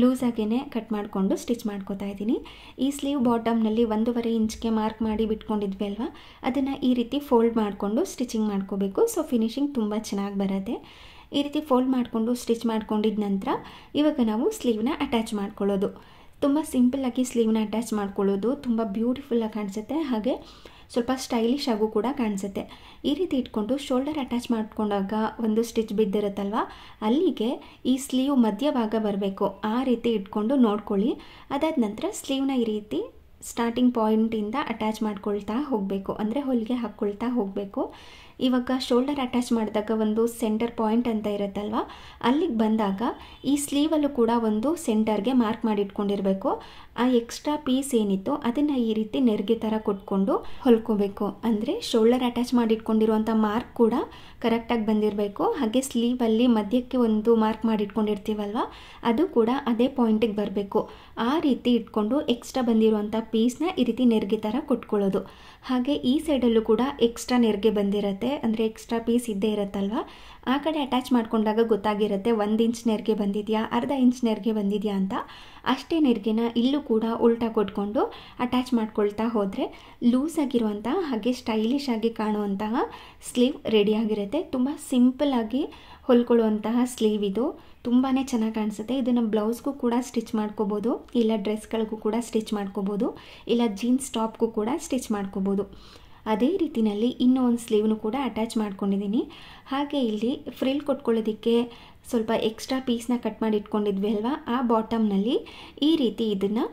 ಲೂಸಾಗೇ ಕಟ್ ಮಾಡಿಕೊಂಡು ಸ್ಟಿಚ್ ಮಾಡ್ಕೋತಾ ಇದ್ದೀನಿ. ಈ ಸ್ಲೀವ್ ಬಾಟಮ್ನಲ್ಲಿ 1.5 ಇಂಚ್ಗೆ ಮಾರ್ಕ್ ಮಾಡಿ ಬಿಟ್ಕೊಂಡಿದ್ವಿ ಅಲ್ವಾ, ಅದನ್ನು ಈ ರೀತಿ ಫೋಲ್ಡ್ ಮಾಡಿಕೊಂಡು ಸ್ಟಿಚಿಂಗ್ ಮಾಡ್ಕೋಬೇಕು. ಸೊ ಫಿನಿಶಿಂಗ್ ತುಂಬ ಚೆನ್ನಾಗಿ ಬರುತ್ತೆ. ಈ ರೀತಿ ಫೋಲ್ಡ್ ಮಾಡಿಕೊಂಡು ಸ್ಟಿಚ್ ಮಾಡ್ಕೊಂಡಿದ್ದ ನಂತರ ಇವಾಗ ನಾವು ಸ್ಲೀವ್ನ ಅಟ್ಯಾಚ್ ಮಾಡ್ಕೊಳ್ಳೋದು. ತುಂಬ ಸಿಂಪಲ್ಲಾಗಿ ಸ್ಲೀವ್ನ ಅಟ್ಯಾಚ್ ಮಾಡ್ಕೊಳ್ಳೋದು ತುಂಬ ಬ್ಯೂಟಿಫುಲ್ಲಾಗಿ ಕಾಣಿಸುತ್ತೆ, ಹಾಗೆ ಸ್ವಲ್ಪ ಸ್ಟೈಲಿಶ್ ಆಗು ಕೂಡ ಕಾಣಿಸುತ್ತೆ. ಈ ರೀತಿ ಇಟ್ಕೊಂಡು ಶೋಲ್ಡರ್ ಅಟ್ಯಾಚ್ ಮಾಡ್ಕೊಂಡಾಗ ಒಂದು ಸ್ಟಿಚ್ ಬಿದ್ದಿರುತ್ತಲ್ವ, ಅಲ್ಲಿಗೆ ಈ ಸ್ಲೀವ್ ಮಧ್ಯಭಾಗ ಬರಬೇಕು, ಆ ರೀತಿ ಇಟ್ಕೊಂಡು ನೋಡ್ಕೊಳ್ಳಿ. ಅದಾದ ನಂತರ ಸ್ಲೀವ್ನ ಈ ರೀತಿ ಸ್ಟಾರ್ಟಿಂಗ್ ಪಾಯಿಂಟಿಂದ ಅಟ್ಯಾಚ್ ಮಾಡ್ಕೊಳ್ತಾ ಹೋಗಬೇಕು, ಅಂದರೆ ಹೊಲಿಗೆ ಹಾಕ್ಕೊಳ್ತಾ ಹೋಗಬೇಕು. ಇವಾಗ ಶೋಲ್ಡರ್ ಅಟ್ಯಾಚ್ ಮಾಡಿದಾಗ ಒಂದು ಸೆಂಟರ್ ಪಾಯಿಂಟ್ ಅಂತ ಇರುತ್ತಲ್ವ, ಅಲ್ಲಿಗೆ ಬಂದಾಗ ಈ ಸ್ಲೀವಲ್ಲೂ ಕೂಡ ಒಂದು ಸೆಂಟರ್ಗೆ ಮಾರ್ಕ್ ಮಾಡಿ ಇಟ್ಕೊಂಡಿರಬೇಕು. ಆ ಎಕ್ಸ್ಟ್ರಾ ಪೀಸ್ ಏನಿತ್ತು ಅದನ್ನು ಈ ರೀತಿ ನೆರಿಗೆ ಥರ ಕೊಟ್ಕೊಂಡು ಹೊಲ್ಕೋಬೇಕು. ಅಂದರೆ ಶೋಲ್ಡರ್ ಅಟ್ಯಾಚ್ ಮಾಡಿ ಇಟ್ಕೊಂಡಿರುವಂಥ ಮಾರ್ಕ್ ಕೂಡ ಕರೆಕ್ಟಾಗಿ ಬಂದಿರಬೇಕು. ಹಾಗೆ ಸ್ಲೀವಲ್ಲಿ ಮಧ್ಯಕ್ಕೆ ಒಂದು ಮಾರ್ಕ್ ಮಾಡಿ ಇಟ್ಕೊಂಡಿರ್ತೀವಲ್ವ, ಅದು ಕೂಡ ಅದೇ ಪಾಯಿಂಟಿಗೆ ಬರಬೇಕು. ಆ ರೀತಿ ಇಟ್ಕೊಂಡು ಎಕ್ಸ್ಟ್ರಾ ಬಂದಿರುವಂಥ ಪೀಸ್ನ ಈ ರೀತಿ ನೆರಿಗೆ ಥರ ಕೊಟ್ಕೊಳ್ಳೋದು. ಹಾಗೆ ಈ ಸೈಡಲ್ಲೂ ಕೂಡ ಎಕ್ಸ್ಟ್ರಾ ನೆರಿಗೆ ಬಂದಿರುತ್ತೆ, ಅಂದರೆ ಎಕ್ಸ್ಟ್ರಾ ಪೀಸ್ ಇದ್ದೇ ಇರುತ್ತಲ್ವ, ಆ ಕಡೆ ಅಟ್ಯಾಚ್ ಮಾಡ್ಕೊಂಡಾಗ ಗೊತ್ತಾಗಿರುತ್ತೆ 1 ಇಂಚ್ ನೆರಿಗೆ ಬಂದಿದೆಯಾ, ಅರ್ಧ ಇಂಚ್ ನೆರಿಗೆ ಬಂದಿದೆಯಾ ಅಂತ. ಅಷ್ಟೇ ನೆರಿಗೆನ ಇಲ್ಲೂ ಕೂಡ ಉಲ್ಟಾ ಕೊಟ್ಕೊಂಡು ಅಟ್ಯಾಚ್ ಮಾಡ್ಕೊಳ್ತಾ ಹೋದರೆ ಲೂಸ್ ಆಗಿರುವಂಥ ಹಾಗೆ ಸ್ಟೈಲಿಶ್ ಆಗಿ ಕಾಣುವಂತಹ ಸ್ಲೀವ್ ರೆಡಿಯಾಗಿರುತ್ತೆ. ತುಂಬ ಸಿಂಪಲ್ಲಾಗಿ ಹೊಲ್ಕೊಳ್ಳುವಂತಹ ಸ್ಲೀವ್ ಇದು, ತುಂಬಾ ಚೆನ್ನಾಗಿ ಕಾಣಿಸುತ್ತೆ. ಇದನ್ನು ಬ್ಲೌಸ್ಗೂ ಕೂಡ ಸ್ಟಿಚ್ ಮಾಡ್ಕೋಬೋದು, ಇಲ್ಲ ಡ್ರೆಸ್ಗಳಿಗೂ ಕೂಡ ಸ್ಟಿಚ್ ಮಾಡ್ಕೋಬೋದು, ಇಲ್ಲ ಜೀನ್ಸ್ ಟಾಪ್ಗೂ ಕೂಡ ಸ್ಟಿಚ್ ಮಾಡ್ಕೋಬೋದು. ಅದೇ ರೀತಿಯಲ್ಲಿ ಇನ್ನೂ ಒಂದು ಸ್ಲೀವ್ನು ಕೂಡ ಅಟ್ಯಾಚ್ ಮಾಡ್ಕೊಂಡಿದ್ದೀನಿ. ಹಾಗೆ ಇಲ್ಲಿ ಫ್ರಿಲ್ ಕೊಟ್ಕೊಳ್ಳೋದಕ್ಕೆ ಸ್ವಲ್ಪ ಎಕ್ಸ್ಟ್ರಾ ಪೀಸ್ನ ಕಟ್ ಮಾಡಿ ಇಟ್ಕೊಂಡಿದ್ವಿ ಅಲ್ವಾ, ಆ ಬಾಟಮ್ನಲ್ಲಿ ಈ ರೀತಿ ಇದನ್ನು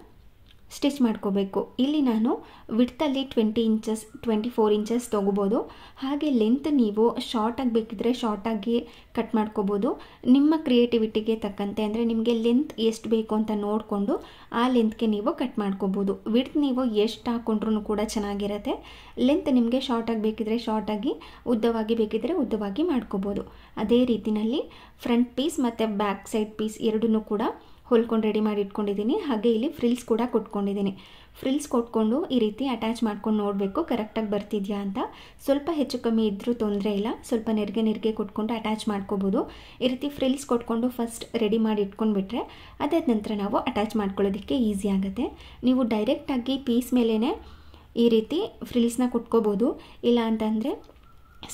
ಸ್ಟಿಚ್ ಮಾಡ್ಕೋಬೇಕು. ಇಲ್ಲಿ ನಾನು ವಿಡ್ತಲ್ಲಿ 20 ಇಂಚಸ್ 24 ಇಂಚಸ್ ತೊಗೋಬೋದು. ಹಾಗೆ ಲೆಂತ್ ನೀವು ಶಾರ್ಟಾಗಿ ಬೇಕಿದ್ರೆ ಶಾರ್ಟಾಗಿ ಕಟ್ ಮಾಡ್ಕೋಬೋದು, ನಿಮ್ಮ ಕ್ರಿಯೇಟಿವಿಟಿಗೆ ತಕ್ಕಂತೆ. ಅಂದರೆ ನಿಮಗೆ ಲೆಂತ್ ಎಷ್ಟು ಬೇಕು ಅಂತ ನೋಡಿಕೊಂಡು ಆ ಲೆಂತ್ಗೆ ನೀವು ಕಟ್ ಮಾಡ್ಕೋಬೋದು. ವಿಡ್ತ್ ನೀವು ಎಷ್ಟು ಹಾಕ್ಕೊಂಡ್ರೂ ಕೂಡ ಚೆನ್ನಾಗಿರುತ್ತೆ. ಲೆಂತ್ ನಿಮಗೆ ಶಾರ್ಟಾಗಿ ಬೇಕಿದ್ರೆ ಶಾರ್ಟಾಗಿ, ಉದ್ದವಾಗಿ ಬೇಕಿದ್ರೆ ಉದ್ದವಾಗಿ ಮಾಡ್ಕೋಬೋದು. ಅದೇ ರೀತಿಯಲ್ಲಿ ಫ್ರಂಟ್ ಪೀಸ್ ಮತ್ತು ಬ್ಯಾಕ್ ಸೈಡ್ ಪೀಸ್ ಎರಡನ್ನೂ ಕೂಡ ಹೊಲ್ಕೊಂಡು ರೆಡಿ ಮಾಡಿ ಇಟ್ಕೊಂಡಿದ್ದೀನಿ. ಹಾಗೆ ಇಲ್ಲಿ ಫ್ರಿಲ್ಸ್ ಕೂಡ ಕೊಟ್ಕೊಂಡಿದ್ದೀನಿ. ಫ್ರಿಲ್ಸ್ ಕೊಟ್ಕೊಂಡು ಈ ರೀತಿ ಅಟ್ಯಾಚ್ ಮಾಡ್ಕೊಂಡು ನೋಡಬೇಕು ಕರೆಕ್ಟಾಗಿ ಬರ್ತಿದೆಯಾ ಅಂತ. ಸ್ವಲ್ಪ ಹೆಚ್ಚು ಕಮ್ಮಿ ಇದ್ದರೂ ತೊಂದರೆ ಇಲ್ಲ, ಸ್ವಲ್ಪ ನೆರಿಗೆ ಕೊಟ್ಕೊಂಡು ಅಟ್ಯಾಚ್ ಮಾಡ್ಕೋಬೋದು. ಈ ರೀತಿ ಫ್ರಿಲ್ಸ್ ಕೊಟ್ಕೊಂಡು ಫಸ್ಟ್ ರೆಡಿ ಮಾಡಿ ಇಟ್ಕೊಂಡ್ಬಿಟ್ರೆ ಅದಾದ ನಂತರ ನಾವು ಅಟ್ಯಾಚ್ ಮಾಡ್ಕೊಳ್ಳೋದಕ್ಕೆ ಈಸಿ ಆಗುತ್ತೆ. ನೀವು ಡೈರೆಕ್ಟಾಗಿ ಪೀಸ್ ಮೇಲೇ ಈ ರೀತಿ ಫ್ರಿಲ್ಸ್ನ ಕೊಟ್ಕೋಬೋದು, ಇಲ್ಲ ಅಂತಂದರೆ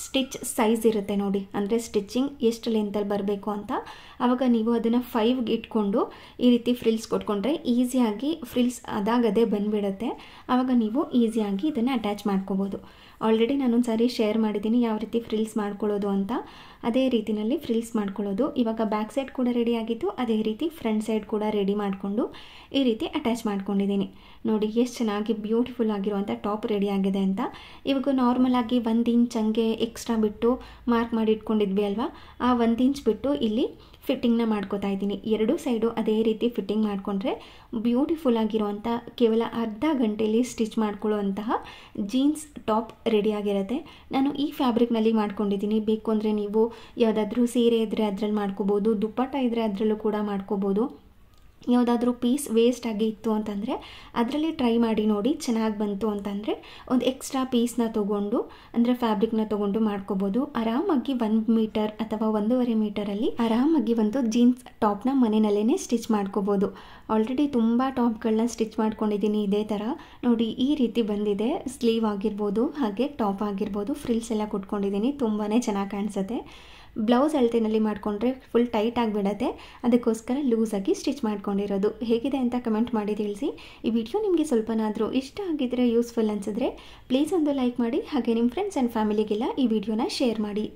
ಸ್ಟಿಚ್ ಸೈಜ್ ಇರುತ್ತೆ ನೋಡಿ, ಅಂದರೆ ಸ್ಟಿಚಿಂಗ್ ಎಷ್ಟು ಲೆಂತಲ್ಲಿ ಬರಬೇಕು ಅಂತ. ಆವಾಗ ನೀವು ಅದನ್ನು 5ಗೆ ಇಟ್ಕೊಂಡು ಈ ರೀತಿ ಫ್ರಿಲ್ಸ್ ಕೊಟ್ಕೊಂಡ್ರೆ ಈಸಿಯಾಗಿ ಫ್ರಿಲ್ಸ್ ಅದಾಗದೇ ಬಂದುಬಿಡುತ್ತೆ. ಆವಾಗ ನೀವು ಈಸಿಯಾಗಿ ಇದನ್ನು ಅಟ್ಯಾಚ್ ಮಾಡ್ಕೋಬೋದು. ಆಲ್ರೆಡಿ ನಾನೊಂದು ಸಾರಿ ಶೇರ್ ಮಾಡಿದ್ದೀನಿ ಯಾವ ರೀತಿ ಫ್ರಿಲ್ಸ್ ಮಾಡ್ಕೊಳ್ಳೋದು ಅಂತ. ಅದೇ ರೀತಿಯಲ್ಲಿ ಫ್ರಿಲ್ಸ್ ಮಾಡ್ಕೊಳ್ಳೋದು. ಇವಾಗ ಬ್ಯಾಕ್ ಸೈಡ್ ಕೂಡ ರೆಡಿ ಆಗಿತ್ತು, ಅದೇ ರೀತಿ ಫ್ರಂಟ್ ಸೈಡ್ ಕೂಡ ರೆಡಿ ಮಾಡಿಕೊಂಡು ಈ ರೀತಿ ಅಟ್ಯಾಚ್ ಮಾಡ್ಕೊಂಡಿದ್ದೀನಿ. ನೋಡಿ ಎಷ್ಟು ಚೆನ್ನಾಗಿ ಬ್ಯೂಟಿಫುಲ್ ಆಗಿರುವಂಥ ಟಾಪ್ ರೆಡಿ ಆಗಿದೆ ಅಂತ. ಇವಾಗ ನಾರ್ಮಲಾಗಿ 1 ಇಂಚ್ ಹಂಗೆ ಎಕ್ಸ್ಟ್ರಾ ಬಿಟ್ಟು ಮಾರ್ಕ್ ಮಾಡಿ ಇಟ್ಕೊಂಡಿದ್ವಿ ಅಲ್ವಾ, ಆ 1 ಇಂಚ್ ಬಿಟ್ಟು ಇಲ್ಲಿ ಫಿಟ್ಟಿಂಗ್ನ ಮಾಡ್ಕೋತಾ ಇದ್ದೀನಿ. ಎರಡೂ ಸೈಡು ಅದೇ ರೀತಿ ಫಿಟ್ಟಿಂಗ್ ಮಾಡಿಕೊಂಡ್ರೆ ಬ್ಯೂಟಿಫುಲ್ ಆಗಿರುವಂಥ ಕೇವಲ ಅರ್ಧ ಗಂಟೆಯಲ್ಲಿ ಸ್ಟಿಚ್ ಮಾಡ್ಕೊಳ್ಳುವಂತಹ ಜೀನ್ಸ್ ಟಾಪ್ ರೆಡಿಯಾಗಿರುತ್ತೆ. ನಾನು ಈ ಫ್ಯಾಬ್ರಿಕ್ನಲ್ಲಿ ಮಾಡ್ಕೊಂಡಿದ್ದೀನಿ. ಬೇಕು ಅಂದರೆ ನೀವು ಯಾವುದಾದ್ರೂ ಸೀರೆ ಇದ್ದರೆ ಅದರಲ್ಲಿ ಮಾಡ್ಕೋಬೋದು, ದುಪ್ಪಟ್ಟ ಇದ್ದರೆ ಅದರಲ್ಲೂ ಕೂಡ ಮಾಡ್ಕೋಬೋದು. ಯಾವುದಾದ್ರೂ ಪೀಸ್ ವೇಸ್ಟ್ ಆಗಿ ಇತ್ತು ಅಂತಂದರೆ ಅದರಲ್ಲಿ ಟ್ರೈ ಮಾಡಿ ನೋಡಿ, ಚೆನ್ನಾಗಿ ಬಂತು ಅಂತಂದರೆ ಒಂದು ಎಕ್ಸ್ಟ್ರಾ ಪೀಸ್ನ ತೊಗೊಂಡು, ಅಂದರೆ ಫ್ಯಾಬ್ರಿಕ್ನ ತೊಗೊಂಡು ಮಾಡ್ಕೋಬೋದು. ಆರಾಮಾಗಿ 1 ಮೀಟರ್ ಅಥವಾ 1.5 ಮೀಟರಲ್ಲಿ ಆರಾಮಾಗಿ ಒಂದು ಜೀನ್ಸ್ ಟಾಪ್ನ ಮನೆಯಲ್ಲೇ ಸ್ಟಿಚ್ ಮಾಡ್ಕೋಬೋದು. ಆಲ್ರೆಡಿ ತುಂಬ ಟಾಪ್ಗಳನ್ನ ಸ್ಟಿಚ್ ಮಾಡ್ಕೊಂಡಿದ್ದೀನಿ ಇದೇ ಥರ. ನೋಡಿ ಈ ರೀತಿ ಬಂದಿದೆ. ಸ್ಲೀವ್ ಆಗಿರ್ಬೋದು, ಹಾಗೆ ಟಾಪ್ ಆಗಿರ್ಬೋದು, ಫ್ರಿಲ್ಸ್ ಎಲ್ಲ ಕೊಟ್ಕೊಂಡಿದ್ದೀನಿ. ತುಂಬಾ ಚೆನ್ನಾಗಿ ಕಾಣಿಸುತ್ತೆ. ಬ್ಲೌಸ್ ಅಳತೆನಲ್ಲಿ ಮಾಡಿಕೊಂಡ್ರೆ ಫುಲ್ ಟೈಟ್ ಆಗಿಬಿಡತ್ತೆ, ಅದಕ್ಕೋಸ್ಕರ ಲೂಸಾಗಿ ಸ್ಟಿಚ್ ಮಾಡ್ಕೊಂಡಿರೋದು. ಹೇಗಿದೆ ಅಂತ ಕಮೆಂಟ್ ಮಾಡಿ ತಿಳಿಸಿ. ಈ ವಿಡಿಯೋ ನಿಮಗೆ ಸ್ವಲ್ಪನಾದರೂ ಇಷ್ಟ ಆಗಿದ್ದರೆ, ಯೂಸ್ಫುಲ್ ಅನಿಸಿದ್ರೆ ಪ್ಲೀಸ್ ಒಂದು ಲೈಕ್ ಮಾಡಿ. ಹಾಗೆ ನಿಮ್ಮ ಫ್ರೆಂಡ್ಸ್ ಆ್ಯಂಡ್ ಫ್ಯಾಮಿಲಿಗೆಲ್ಲ ಈ ವಿಡಿಯೋನ ಶೇರ್ ಮಾಡಿ.